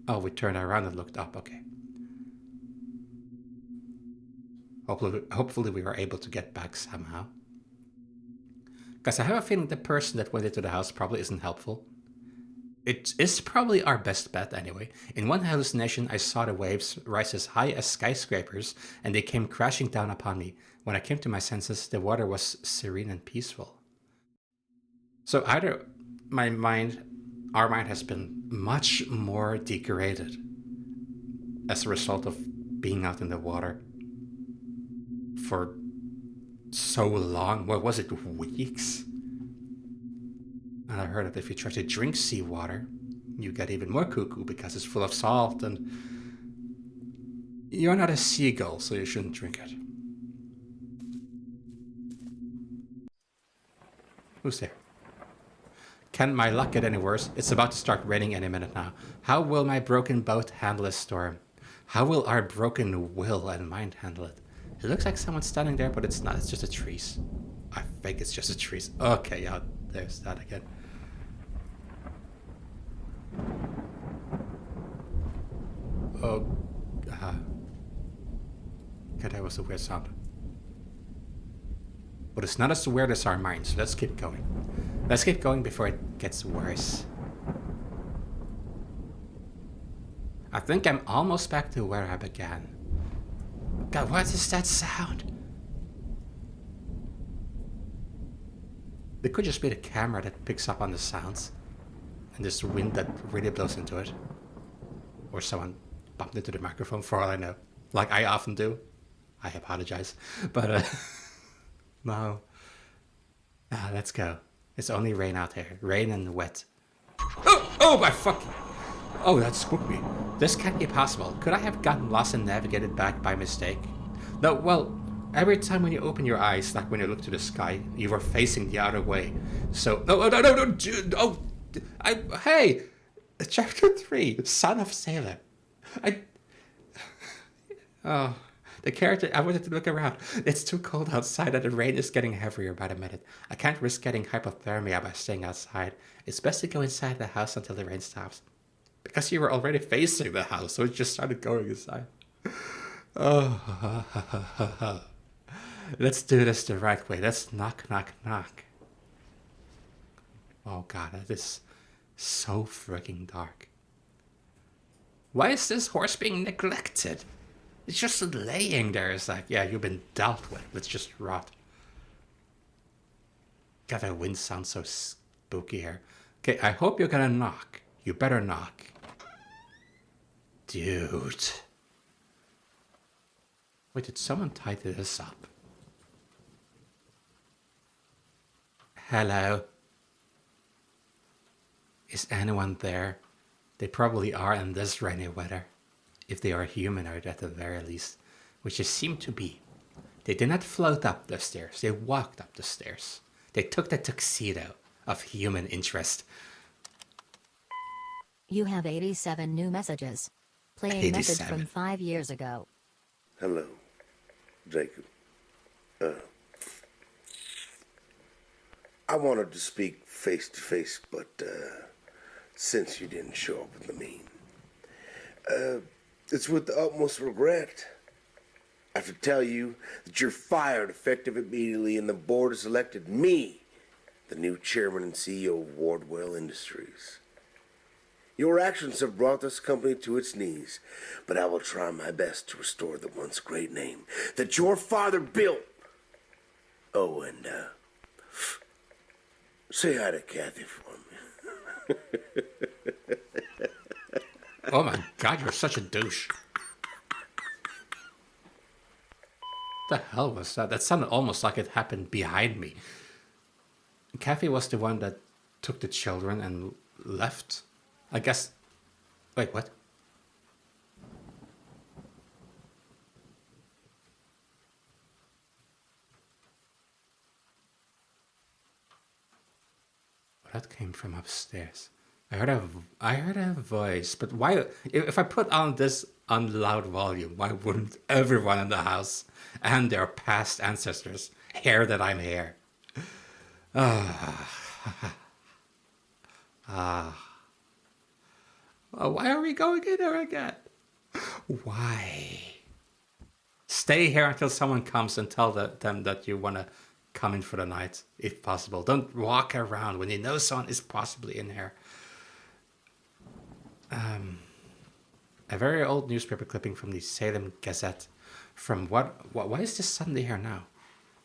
Oh, we turned around and looked up. Okay. Hopefully we were able to get back somehow. Because I have a feeling the person that went into the house probably isn't helpful. It is probably our best bet anyway. In one hallucination, I saw the waves rise as high as skyscrapers, and they came crashing down upon me. When I came to my senses, the water was serene and peaceful. So either our mind has been much more degraded as a result of being out in the water for so long. What was it, weeks? And I heard that if you try to drink seawater, you get even more cuckoo because it's full of salt, and you're not a seagull, so you shouldn't drink it. Who's there? Can my luck get any worse? It's about to start raining any minute now. How will my broken boat handle a storm? How will our broken will and mind handle it? It looks like someone's standing there, but it's not. It's just a trees. I think it's just a trees. Okay, yeah, there's that again. Oh, okay, that was a weird sound. But it's not as weird as our minds, so let's keep going. Let's keep going before it gets worse. I think I'm almost back to where I began. God, what is that sound? It could just be the camera that picks up on the sounds. And this wind that really blows into it. Or someone bumped into the microphone, for all I know. Like I often do. I apologize. But, no. Let's go. It's only rain out here. Rain and wet. Oh my fuck! Oh, that spooked me. This can't be possible. Could I have gotten lost and navigated back by mistake? No, well, every time when you open your eyes, like when you look to the sky, you were facing the other way. So, no, hey! Chapter 3, Son of Sailor. The character, I wanted to look around. It's too cold outside and the rain is getting heavier by the minute. I can't risk getting hypothermia by staying outside. It's best to go inside the house until the rain stops. Because you were already facing the house, so it just started going inside. Oh, let's do this the right way. Let's knock, knock, knock. Oh God, that is so freaking dark. Why is this horse being neglected? It's just laying there. It's like, yeah, you've been dealt with. Let's just rot. God, that wind sounds so spooky here. Okay, I hope you're gonna knock. You better knock. Dude. Wait, did someone tidy this up? Hello? Is anyone there? They probably are in this rainy weather. If they are humanoid at the very least, which they seem to be. They did not float up the stairs, they walked up the stairs. They took the tuxedo of human interest. You have 87 new messages. Playing message 87. from 5 years ago. Hello, Jacob. I wanted to speak face to face, but since you didn't show up in the mean, it's with the utmost regret. I have to tell you that you're fired effective immediately, and the board has elected me the new chairman and CEO of Wardwell Industries. Your actions have brought this company to its knees, but I will try my best to restore the once great name that your father built. Oh, and say hi to Kathy for me. Oh my god, you're such a douche. What the hell was that? That sounded almost like it happened behind me. Kathy was the one that took the children and left. I guess... Wait, what? That came from upstairs. I heard a voice, but why? If I put on this on loud volume, why wouldn't everyone in the house and their past ancestors hear that I'm here? Why are we going in there again? Why? Stay here until someone comes and tell them that you want to come in for the night, if possible. Don't walk around when you know someone is possibly in here. A very old newspaper clipping from the Salem Gazette. From why is this suddenly here now?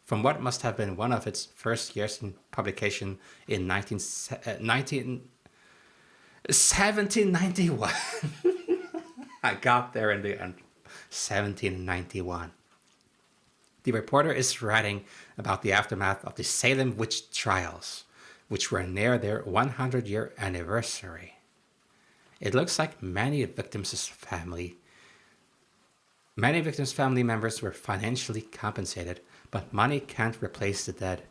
From what must have been one of its first years in publication in 1791. I got there in the end. 1791. The reporter is writing about the aftermath of the Salem witch trials, which were near their 100-year anniversary. It looks like many victims' family members were financially compensated, but money can't replace the dead.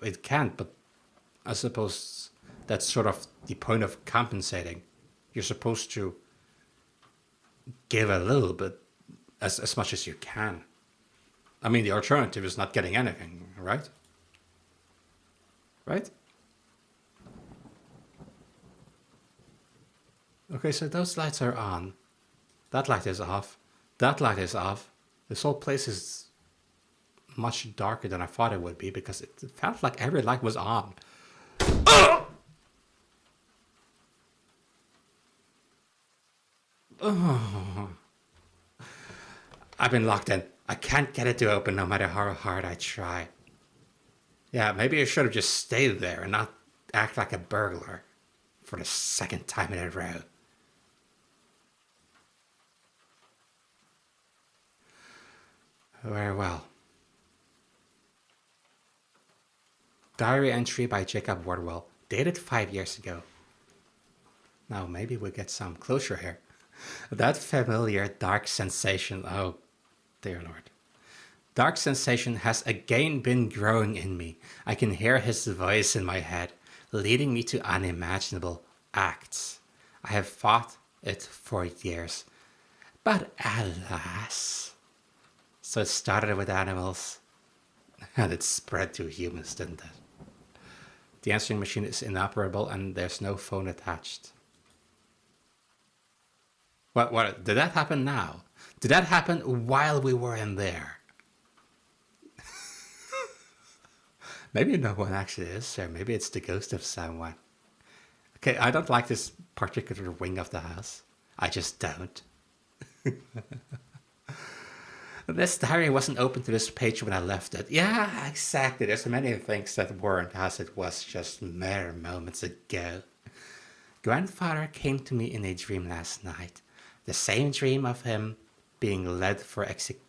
It can't, but I suppose that's sort of the point of compensating. You're supposed to give a little bit, as much as you can. I mean, the alternative is not getting anything, right? Right? Okay, so those lights are on. That light is off. That light is off. This whole place is much darker than I thought it would be because it felt like every light was on. Oh! Oh. I've been locked in. I can't get it to open no matter how hard I try. Yeah, maybe I should have just stayed there and not act like a burglar for the second time in a row. Very well. Diary entry by Jacob Wardwell, dated 5 years ago. Now maybe we get some closure here. That familiar dark sensation, oh dear Lord. Dark sensation has again been growing in me. I can hear his voice in my head, leading me to unimaginable acts. I have fought it for years. But alas. So it started with animals, and it spread to humans, didn't it? The answering machine is inoperable, and there's no phone attached. What? Did that happen now? Did that happen while we were in there? Maybe no one actually is there. Maybe it's the ghost of someone. Okay, I don't like this particular wing of the house. I just don't. This diary wasn't open to this page when I left it. Yeah, exactly. There's many things that weren't as it was just mere moments ago. Grandfather came to me in a dream last night. The same dream of him being led for execution.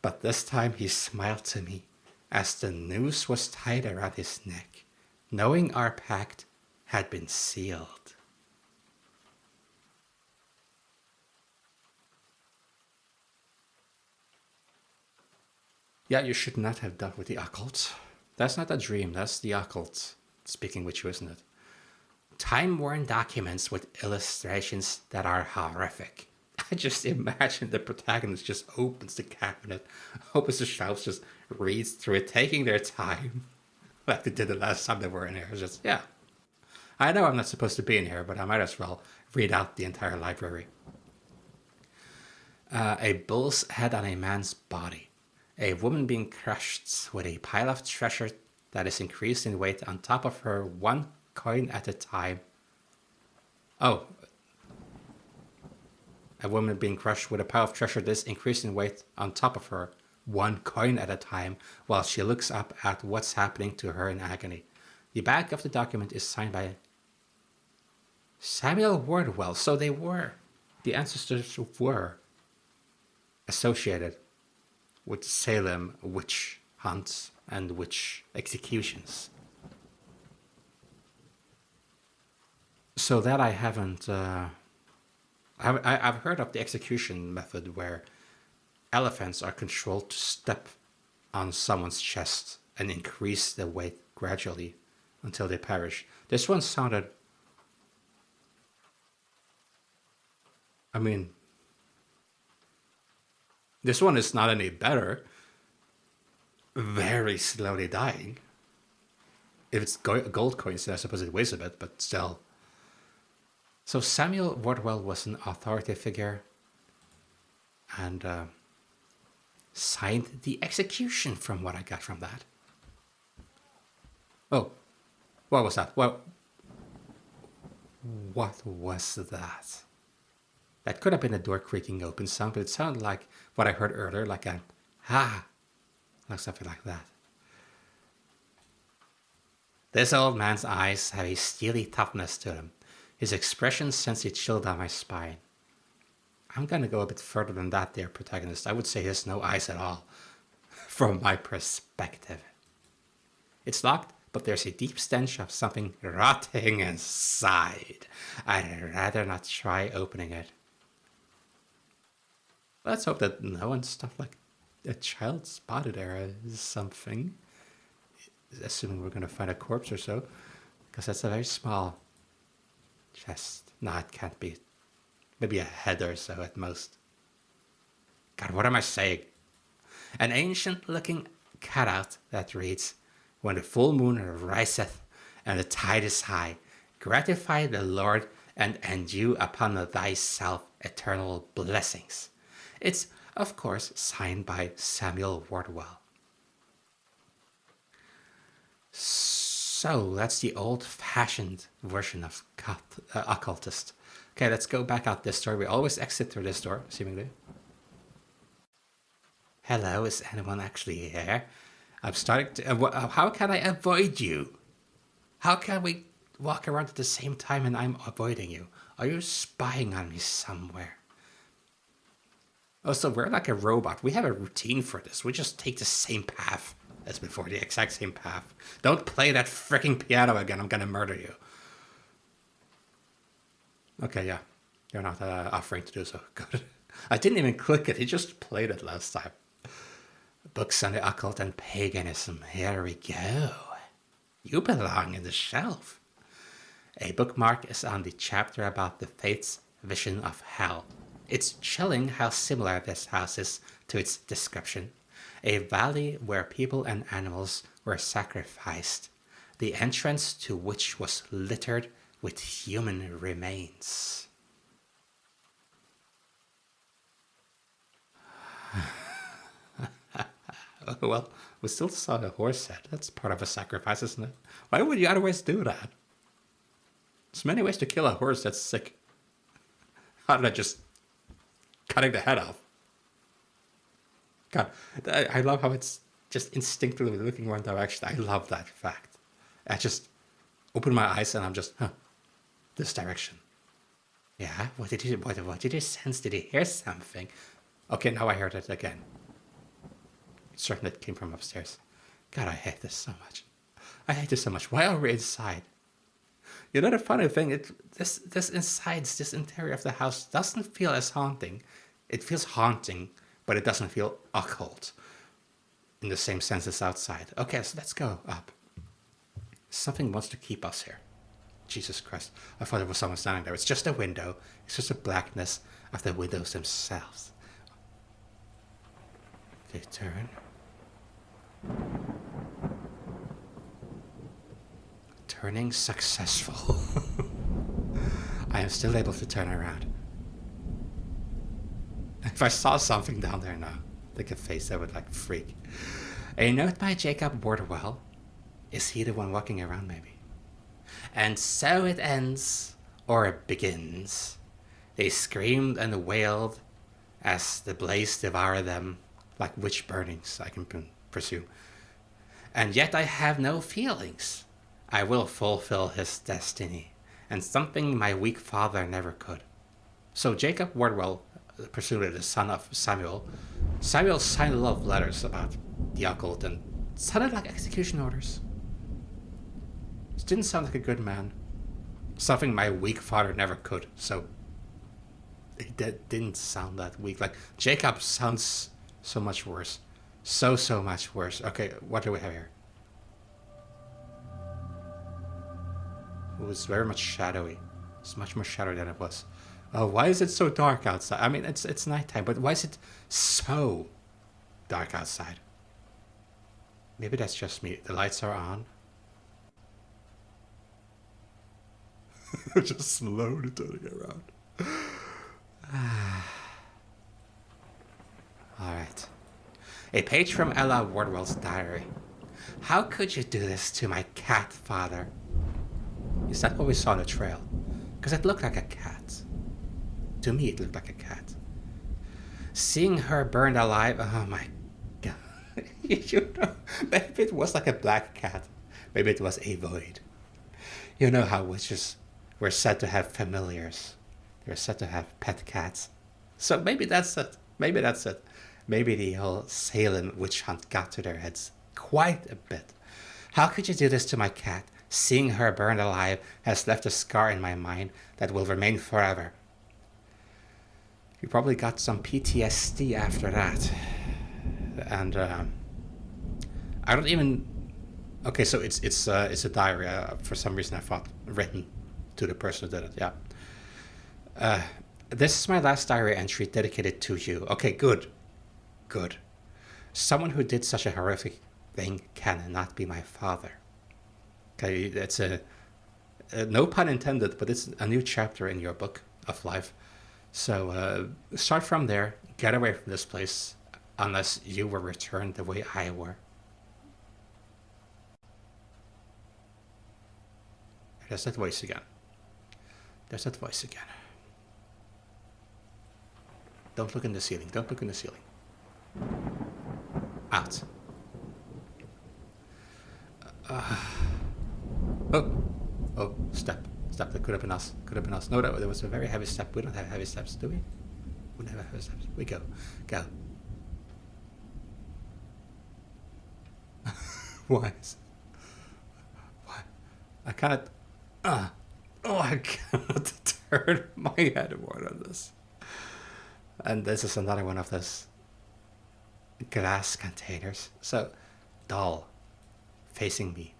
But this time he smiled to me as the noose was tied around his neck, knowing our pact had been sealed. Yeah, you should not have dealt with the occult. That's not a dream, that's the occult speaking with you, isn't it? Time-worn documents with illustrations that are horrific. I just imagine the protagonist just opens the cabinet, opens the shelves, just reads through it, taking their time, like they did the last time they were in here. It's just, yeah. I know I'm not supposed to be in here, but I might as well read out the entire library. A bull's head on a man's body. A woman being crushed with a pile of treasure that is increased in weight on top of her, one coin at a time. Oh. A woman being crushed with a pile of treasure that is increased in weight on top of her, one coin at a time, while she looks up at what's happening to her in agony. The back of the document is signed by Samuel Wardwell. So they were. The ancestors were associated with Salem witch hunts and witch executions. So that I haven't... I've heard of the execution method where elephants are controlled to step on someone's chest and increase the weight gradually until they perish. This one sounded... I mean... This one is not any better. Very slowly dying. If it's gold coins, then I suppose it weighs a bit, but still. So Samuel Wardwell was an authority figure and signed the execution from what I got from that. Oh, what was that? Well, what was that? That could have been a door creaking open sound, but it sounded like what I heard earlier, like a ha, like something like that. This old man's eyes have a steely toughness to them. His expression sends a chill down my spine. I'm gonna go a bit further than that there, protagonist. I would say he has no eyes at all, from my perspective. It's locked, but there's a deep stench of something rotting inside. I'd rather not try opening it. Let's hope that no one stuff like a child spotted there is something. Assuming we're going to find a corpse or so. Because that's a very small chest. No, it can't be. Maybe a head or so at most. God, what am I saying? An ancient-looking cutout that reads, "When the full moon riseth and the tide is high, gratify the Lord and endue upon thyself eternal blessings." It's, of course, signed by Samuel Wardwell. So that's the old-fashioned version of occultist. Okay, let's go back out this door. We always exit through this door, seemingly. Hello, is anyone actually here? I'm starting to... how can I avoid you? How can we walk around at the same time and I'm avoiding you? Are you spying on me somewhere? Also, we're like a robot. We have a routine for this. We just take the same path as before, the exact same path. Don't play that freaking piano again. I'm gonna murder you. Okay, yeah. You're not offering to do so. Good. I didn't even click it. He just played it last time. Books on the occult and paganism. Here we go. You belong in the shelf. A bookmark is on the chapter about the faith's vision of hell. It's chilling how similar this house is to its description. A valley where people and animals were sacrificed, the entrance to which was littered with human remains. Well, we still saw the horse head. That's part of a sacrifice, isn't it? Why would you otherwise do that? There's many ways to kill a horse that's sick. How did I just... cutting the head off? God, I love how it's just instinctively looking one direction. I love that fact. I just open my eyes and I'm just, this direction. Yeah, what did you sense? Did you hear something? Okay, now I heard it again. certain it came from upstairs. God, I hate this so much. I hate this so much. Why are we inside? You know the funny thing, this interior of the house doesn't feel as haunting. It feels haunting, but it doesn't feel occult in the same sense as outside. Okay, so let's go up. Something wants to keep us here. Jesus Christ, I thought there was someone standing there. It's just a window. It's just the blackness of the windows themselves. They turn. Turning successful. I am still able to turn around. If I saw something down there now, like a face, I would like freak. A note by Jacob Wardwell. Is he the one walking around, maybe? And so it ends, or it begins. They screamed and wailed as the blaze devoured them, like witch burnings, I can presume. And yet I have no feelings. I will fulfill his destiny, and something my weak father never could. So Jacob Wardwell, presumably the son of Samuel, signed a lot of letters about the occult and sounded like execution orders. It didn't sound like a good man. Something my weak father never could, so it didn't sound that weak. Like, Jacob sounds so much worse. So much worse. Okay, what do we have here? It was very much shadowy. It's much more shadowy than it was. Oh, why is it so dark outside? I mean, it's nighttime, but why is it so dark outside? Maybe that's just me. The lights are on. Just slowly turning around. Alright. A page from Ella Wardwell's diary. How could you do this to my cat, father? Is that what we saw on the trail? Because it looked like a cat. To me, it looked like a cat. Seeing her burned alive, oh my god. You know, maybe it was like a black cat. Maybe it was a void. You know how witches were said to have familiars. They were said to have pet cats. So maybe that's it. Maybe that's it. Maybe the whole Salem witch hunt got to their heads quite a bit. How could you do this to my cat? Seeing her burned alive has left a scar in my mind that will remain forever. You probably got some PTSD after that. And I don't even... Okay, so it's a diary. For some reason I thought written to the person who did it, yeah. This is my last diary entry dedicated to you. Okay, good. Good. Someone who did such a horrific thing cannot be my father. Okay, it's no pun intended, but it's a new chapter in your book of life. So start from there, get away from this place, unless you were returned the way I were. There's that voice again. There's that voice again. Don't look in the ceiling. Don't look in the ceiling. Out. Oh, step. Step. That could have been us. Could have been us. No, there was a very heavy step. We don't have heavy steps, do we? We don't have heavy steps. We go. Go. Why? Why? I cannot... I cannot turn my head more on this. And this is another one of those glass containers. So, doll. Facing me.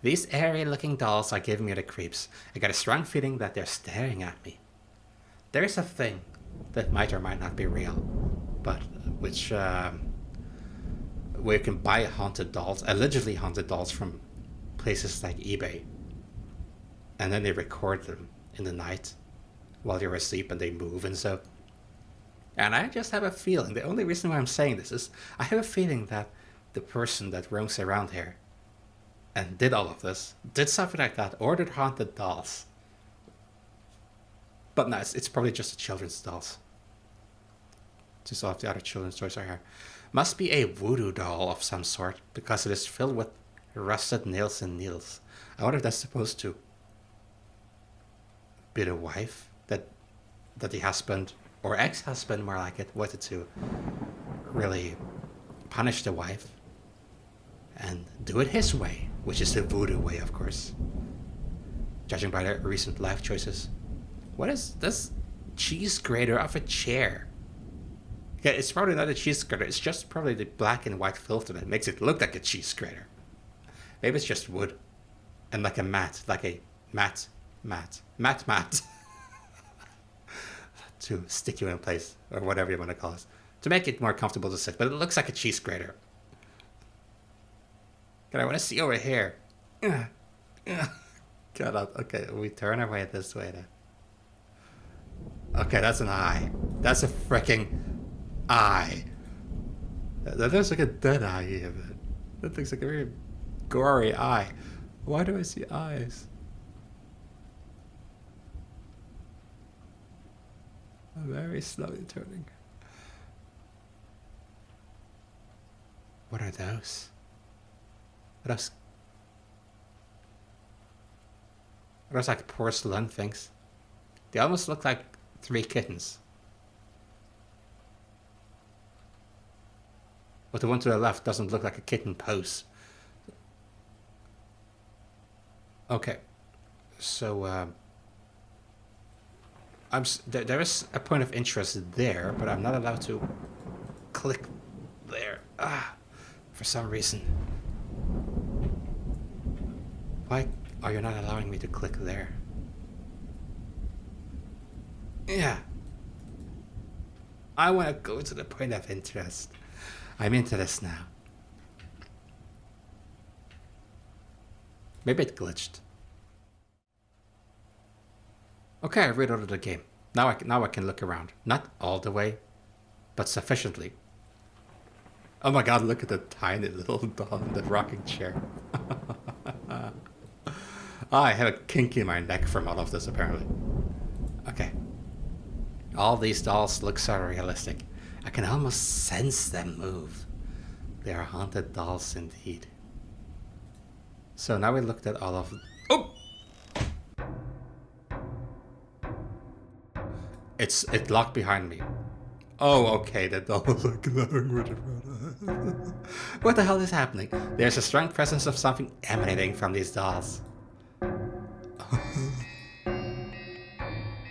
These airy looking dolls are giving me the creeps. I get a strong feeling that they're staring at me. There is a thing that might or might not be real, but which where you can buy haunted dolls, allegedly haunted dolls from places like eBay, and then they record them in the night while you're asleep and they move and so. And I just have a feeling, the only reason why I'm saying this is I have a feeling that the person that roams around here and did all of this, did something like that, ordered haunted dolls. But no, it's probably just the children's dolls. Just all of the other children's toys are here. Must be a voodoo doll of some sort, because it is filled with rusted nails and needles. I wonder if that's supposed to be the wife that the husband, or ex-husband more like it, wanted to really punish the wife and do it his way, which is the voodoo way, of course. Judging by their recent life choices. What is this cheese grater of a chair? Yeah, it's probably not a cheese grater. It's just probably the black and white filter that makes it look like a cheese grater. Maybe it's just wood. And like a mat. Like a mat. To stick you in place. Or whatever you want to call it. To make it more comfortable to sit. But it looks like a cheese grater. God, I want to see over here. God, okay, we turn our way this way then. Okay, that's an eye. That's a freaking eye. That looks like a dead eye even. That looks like a very gory eye. Why do I see eyes? I'm very slowly turning. What are those? Are those like porcelain things? They almost look like 3 kittens. But the one to the left doesn't look like a kitten pose. Okay. So, there is a point of interest there, but I'm not allowed to click there. For some reason. Why are you not allowing me to click there? Yeah. I want to go to the point of interest. I'm into this now. Maybe it glitched. Okay, I reloaded the game. Now I can look around. Not all the way, but sufficiently. Oh my god, look at the tiny little doll in the rocking chair. I have a kink in my neck from all of this, apparently. Okay. All these dolls look so realistic. I can almost sense them move. They are haunted dolls indeed. So now we looked at all of them. Oh! It locked behind me. Oh, okay, the dolls are glowing with it. What the hell is happening? There's a strong presence of something emanating from these dolls.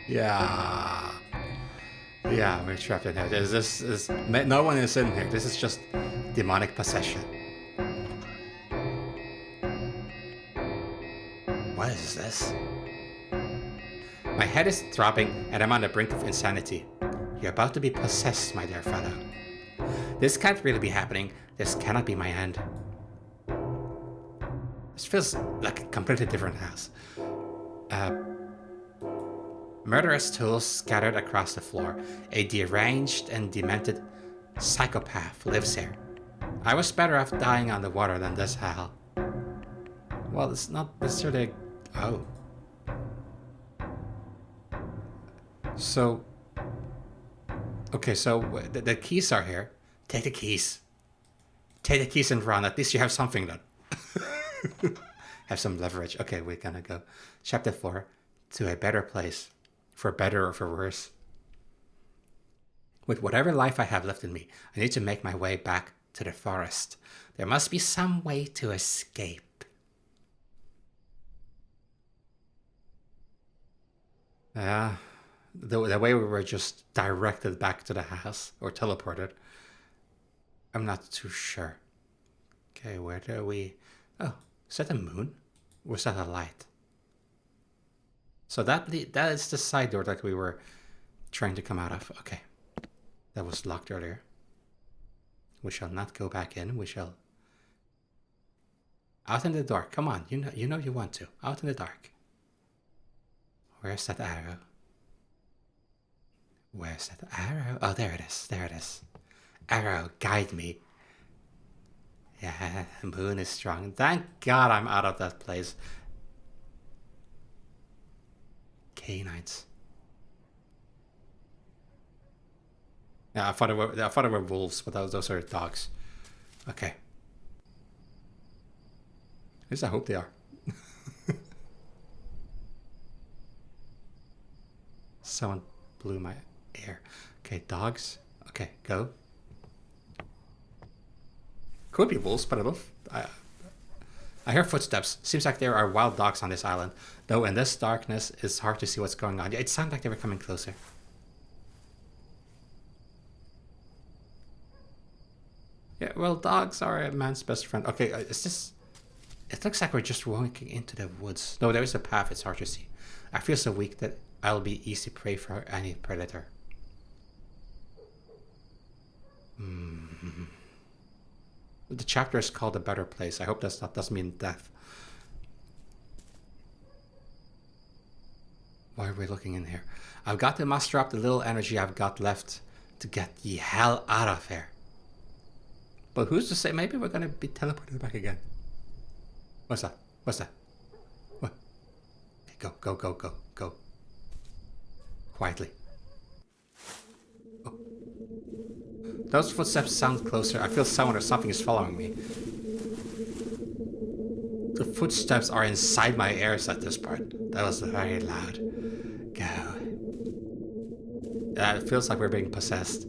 Yeah. Yeah, we're trapped in here. No one is in here. This is just demonic possession. What is this? My head is throbbing and I'm on the brink of insanity. You're about to be possessed, my dear fellow. This can't really be happening. This cannot be my end. This feels like a completely different house. Murderous tools scattered across the floor. A deranged and demented psychopath lives here. I was better off dying on the water than this hell. Well, it's not necessarily... Oh. So... Okay, so the keys are here. Take the keys. Take the keys and run. At least you have something then. Have some leverage. Okay, we're gonna go. Chapter 4. To a better place. For better or for worse. With whatever life I have left in me, I need to make my way back to the forest. There must be some way to escape. The way we were just directed back to the house, or teleported, I'm not too sure. Okay, where do we... Oh, is that a moon? Or is that a light? So that is the side door that we were trying to come out of. Okay. That was locked earlier. We shall not go back in. We shall... Out in the dark. Come on. You know you want to. Out in the dark. Where's that arrow? Where's that arrow? Oh, there it is. There it is. Arrow, guide me. Yeah, the moon is strong. Thank God I'm out of that place. Canines. Yeah, I thought it were wolves, but those are dogs. Okay. At least I hope they are. Someone blew my air. Okay, dogs. Okay, go. Could be wolves, but I hear footsteps. Seems like there are wild dogs on this island. Though in this darkness, it's hard to see what's going on. It sounded like they were coming closer. Yeah, well, dogs are a man's best friend. Okay, is this... It looks like we're just walking into the woods. No, there is a path. It's hard to see. I feel so weak that I'll be easy prey for any predator. The chapter is called A Better Place. I hope that doesn't mean death. Why are we looking in here? I've got to muster up the little energy I've got left to get the hell out of here. But who's to say? Maybe we're going to be teleported back again. What's that? What's that? What? Okay, go, go, go, go, go. Quietly. Oh. Those footsteps sound closer. I feel someone or something is following me. The footsteps are inside my ears at this part. That was very loud. Go. It feels like we're being possessed.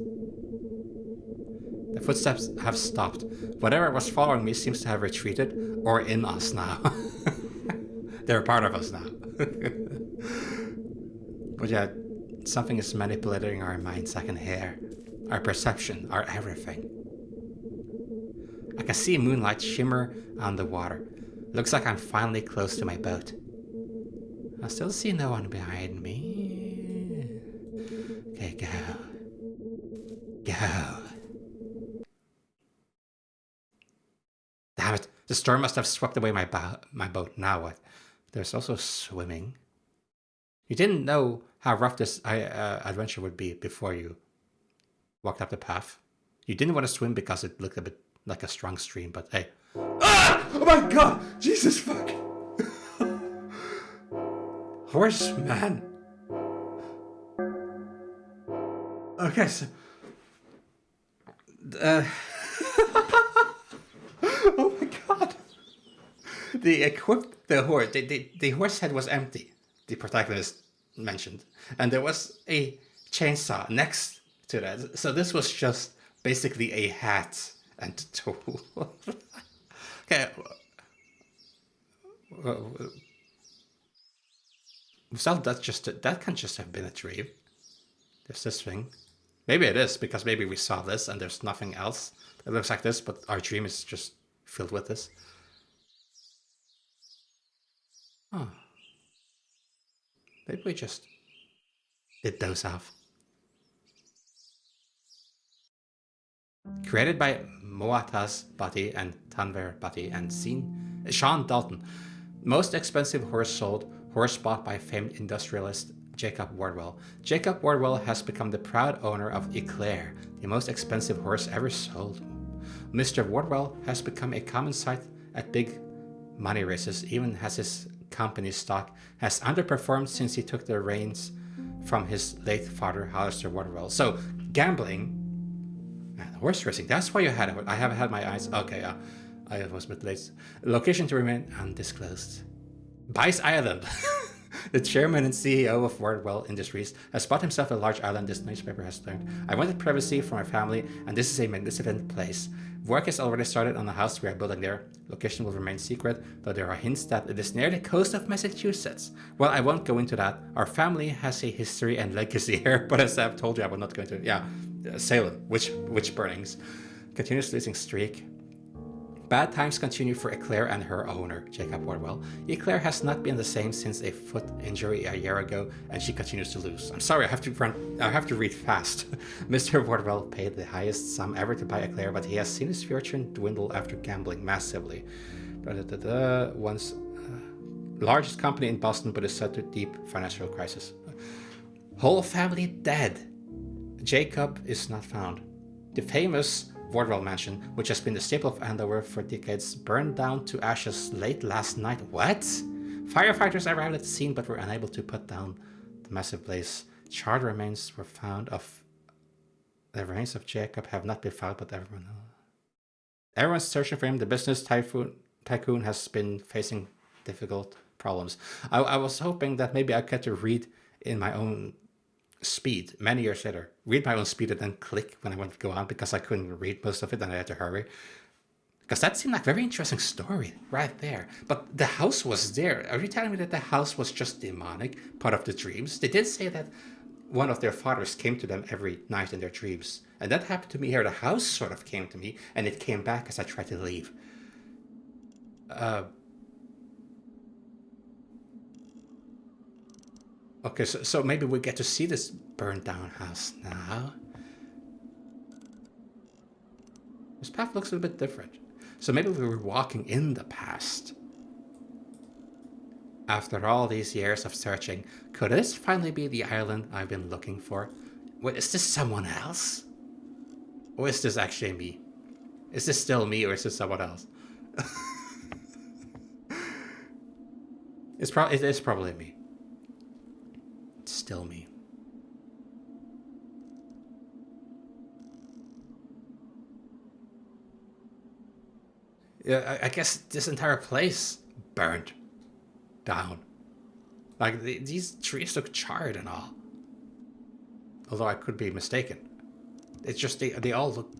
The footsteps have stopped. Whatever was following me seems to have retreated or in us now. They're a part of us now. But yeah, something is manipulating our minds. I can hear. Our perception, our everything. I can see moonlight shimmer on the water. Looks like I'm finally close to my boat. I still see no one behind me. Okay, go. Go. Damn it. The storm must have swept away my boat. Now what? There's also swimming. You didn't know how rough this adventure would be before you walked up the path. You didn't want to swim because it looked a bit like a strong stream, but hey. Ah! Oh my god! Jesus fuck! Horseman! Okay, so... oh my god! The horse head was empty, the protagonist mentioned. And there was a chainsaw next to that. So this was just basically a hat and a tool. Okay. So that can just have been a dream. There's this thing. Maybe it is, because maybe we saw this and there's nothing else that looks like this, but our dream is just filled with this. Oh. Maybe we just did those off. Created by Moataz Bhatti and Tanver Bhatti and Sean Dalton. Most expensive horse sold, horse bought by famed industrialist Jacob Wardwell. Jacob Wardwell has become the proud owner of Eclair, the most expensive horse ever sold. Mr. Wardwell has become a common sight at big money races, even as his company's stock has underperformed since he took the reins from his late father, Hollister Wardwell. So, gambling and horse racing, that's why you had it. I have had my eyes. Okay, I was a bit late. Location to remain undisclosed. Bice Island. The chairman and CEO of Wardwell Industries has bought himself a large island, this newspaper has learned. I wanted privacy for my family, and this is a magnificent place. Work has already started on the house we are building there. Location will remain secret, though there are hints that it is near the coast of Massachusetts. Well, I won't go into that. Our family has a history and legacy here, but as I've told you, I will not go into it. Yeah, Salem, witch burnings. Continuous losing streak. Bad times continue for Eclair and her owner, Jacob Wardwell. Eclair has not been the same since a foot injury a year ago, and she continues to lose. I'm sorry, I have to read fast. Mr. Wardwell paid the highest sum ever to buy Eclair, but he has seen his fortune dwindle after gambling massively. Once largest company in Boston, but is set to deep financial crisis. Whole family dead. Jacob is not found. The famous Wardwell Mansion, which has been the staple of Andover for decades, burned down to ashes late last night. What? Firefighters arrived at the scene but were unable to put down the massive blaze. Charred remains were found of... The remains of Jacob have not been found, but everyone's searching for him. The business tycoon has been facing difficult problems. I was hoping that maybe I get to read in my own speed many years later. Read my own speed and then click when I want to go on, because I couldn't read most of it and I had to hurry. Because that seemed like a very interesting story right there. But the house was there. Are you telling me that the house was just demonic, part of the dreams? They did say that one of their fathers came to them every night in their dreams. And that happened to me here. The house sort of came to me, and it came back as I tried to leave. Okay, so maybe we get to see this burned down house now. This path looks a little bit different. So maybe we were walking in the past. After all these years of searching, could this finally be the island I've been looking for? Wait, is this someone else? Or is this actually me? Is this still me, or is this someone else? It is probably me. It's still me. Yeah, I guess this entire place burned down. Like, these trees look charred and all. Although I could be mistaken. It's just they all look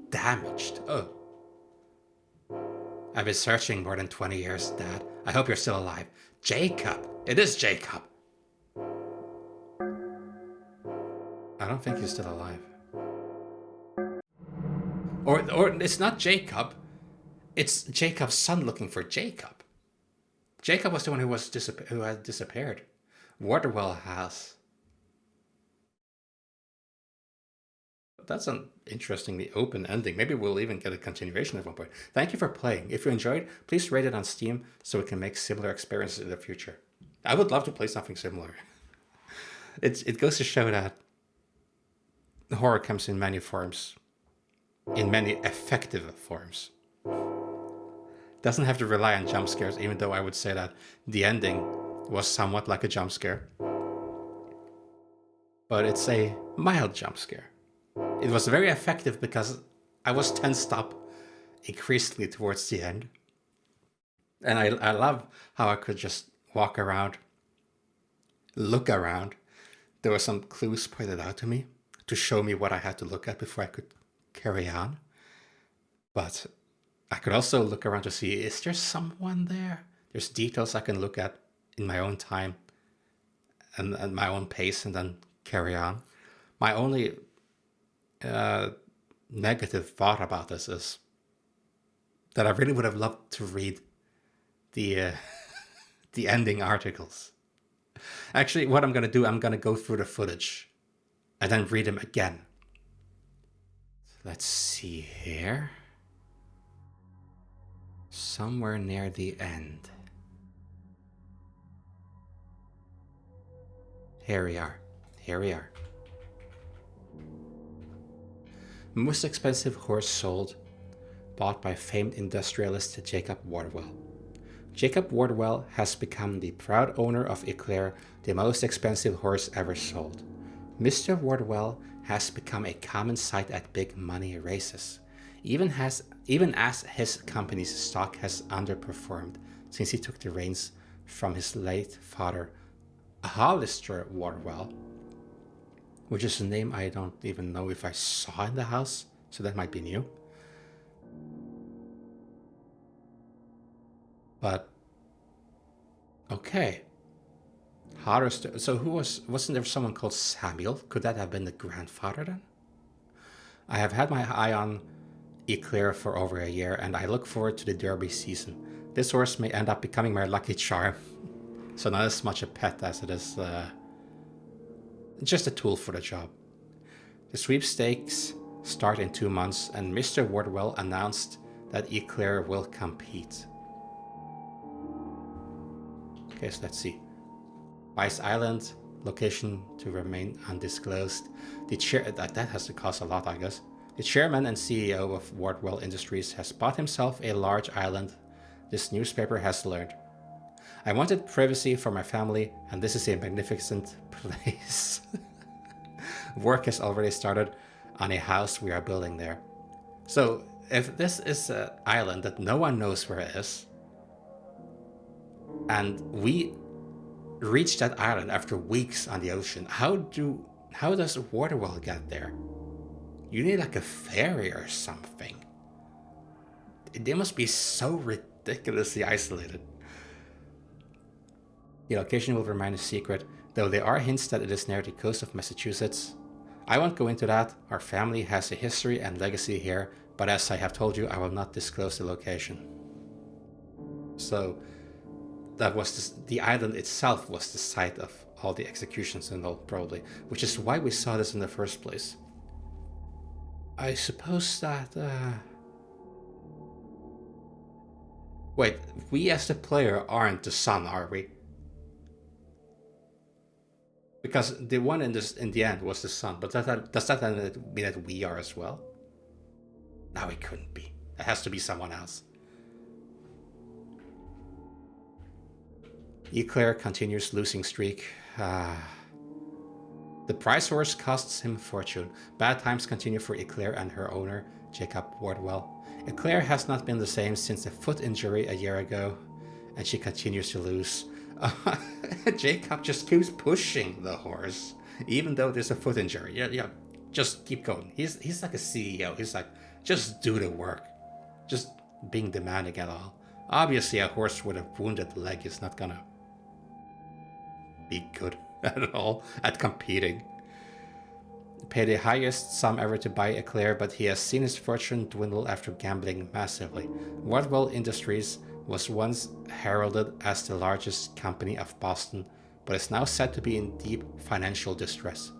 damaged. Oh. I've been searching more than 20 years, Dad. I hope you're still alive. Jacob! It is Jacob! I don't think he's still alive. Or it's not Jacob. It's Jacob's son looking for Jacob. Jacob was the one who had disappeared. Wardwell House. That's an interestingly open ending. Maybe we'll even get a continuation at one point. Thank you for playing. If you enjoyed, please rate it on Steam so we can make similar experiences in the future. I would love to play something similar. It goes to show that horror comes in many forms. In many effective forms. Doesn't have to rely on jump scares, even though I would say that the ending was somewhat like a jump scare. But it's a mild jump scare. It was very effective because I was tensed up increasingly towards the end. And I love how I could just walk around, look around. There were some clues pointed out to me to show me what I had to look at before I could carry on. But I could also look around to see, is there someone there? There's details I can look at in my own time and at my own pace and then carry on. My only negative thought about this is that I really would have loved to read the the ending articles. Actually, what I'm going to do, I'm going to go through the footage and then read them again. Let's see here. Somewhere near the end. Here we are. Here we are. Most expensive horse sold, bought by famed industrialist Jacob Wardwell. Jacob Wardwell has become the proud owner of Eclair, the most expensive horse ever sold. Mr. Wardwell has become a common sight at big money races, even as his company's stock has underperformed since he took the reins from his late father, Hollister Wardwell, which is a name I don't even know if I saw in the house, so that might be new. But okay, Hollister. So wasn't there someone called Samuel? Could that have been the grandfather then? I have had my eye on Eclair for over a year, and I look forward to the Derby season. This horse may end up becoming my lucky charm. So not as much a pet as it is just a tool for the job. The sweepstakes start in 2 months, and Mr. Wardwell announced that Eclair will compete. Okay, so let's see. Vice Island, location to remain undisclosed. That has to cost a lot, I guess. The chairman and CEO of Wardwell Industries has bought himself a large island, this newspaper has learned. I wanted privacy for my family, and this is a magnificent place. Work has already started on a house we are building there. So, if this is an island that no one knows where it is, and we reach that island after weeks on the ocean, how does Wardwell get there? You need like a ferry or something. They must be so ridiculously isolated. The location will remain a secret, though there are hints that it is near the coast of Massachusetts. I won't go into that. Our family has a history and legacy here, but as I have told you, I will not disclose the location. So that was the island itself was the site of all the executions and all, probably, which is why we saw this in the first place. I suppose that wait, we as the player aren't the son, are we? Because the one in the end was the son, but does that then mean that we are as well? No, it couldn't be. It has to be someone else. Eclair continues losing streak. The prize horse costs him fortune. Bad times continue for Eclair and her owner, Jacob Wardwell. Eclair has not been the same since a foot injury a year ago, and she continues to lose. Jacob just keeps pushing the horse, even though there's a foot injury. Yeah, just keep going. He's like a CEO. He's like, just do the work. Just being demanding at all. Obviously, a horse with a wounded leg is not gonna be good at all at competing. Paid the highest sum ever to buy Eclair, but he has seen his fortune dwindle after gambling massively. Wardwell Industries was once heralded as the largest company of Boston, but is now said to be in deep financial distress.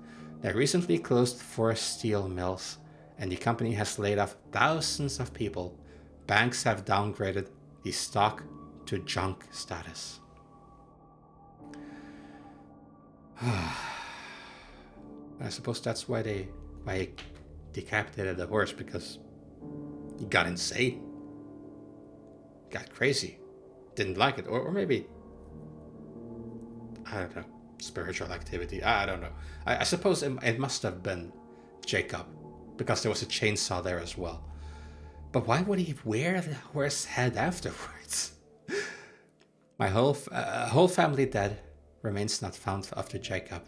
They recently closed 4 steel mills, and the company has laid off thousands of people. Banks have downgraded the stock to junk status. I suppose that's why they decapitated the horse, because he got insane. Got crazy. Didn't like it. Or maybe, I don't know, spiritual activity. I don't know. I suppose it must have been Jacob, because there was a chainsaw there as well. But why would he wear the horse head afterwards? My whole family dead. Remains not found after Jacob.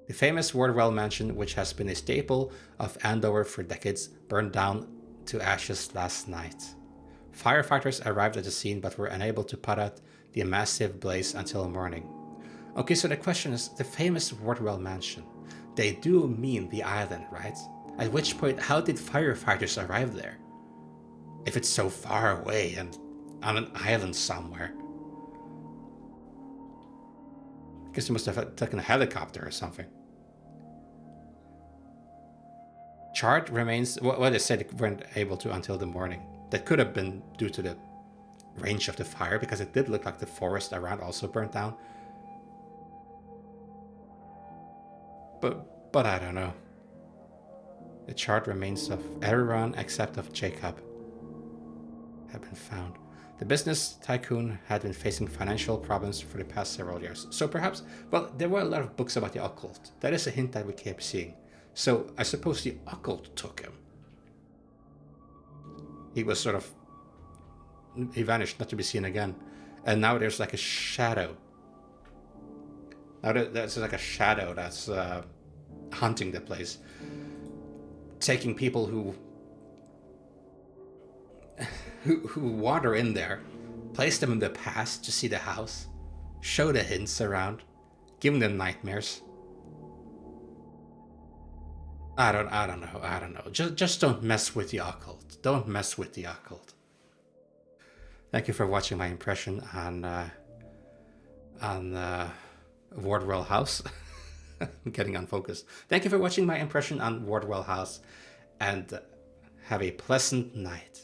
The famous Wardwell mansion, which has been a staple of Andover for decades, burned down to ashes last night. Firefighters arrived at the scene but were unable to put out the massive blaze until morning. Okay, so the question is, the famous Wardwell mansion. They do mean the island, right? At which point, how did firefighters arrive there? If it's so far away and on an island somewhere. I guess they must have taken a helicopter or something. Charred remains, well, they said they weren't able to until the morning. That could have been due to the range of the fire, because it did look like the forest around also burnt down. But I don't know. The charred remains of everyone except of Jacob have been found. The business tycoon had been facing financial problems for the past several years. So perhaps, well, there were a lot of books about the occult. That is a hint that we kept seeing. So I suppose the occult took him. He was sort of, he vanished, not to be seen again. And now there's like a shadow. Now there's like a shadow that's hunting the place. Taking people who wander in there, place them in the past to see the house, show the hints around, giving them nightmares. I don't know. Just don't mess with the occult. Don't mess with the occult. Thank you for watching my impression on Wardwell House. I'm getting unfocused. Thank you for watching my impression on Wardwell House, and have a pleasant night.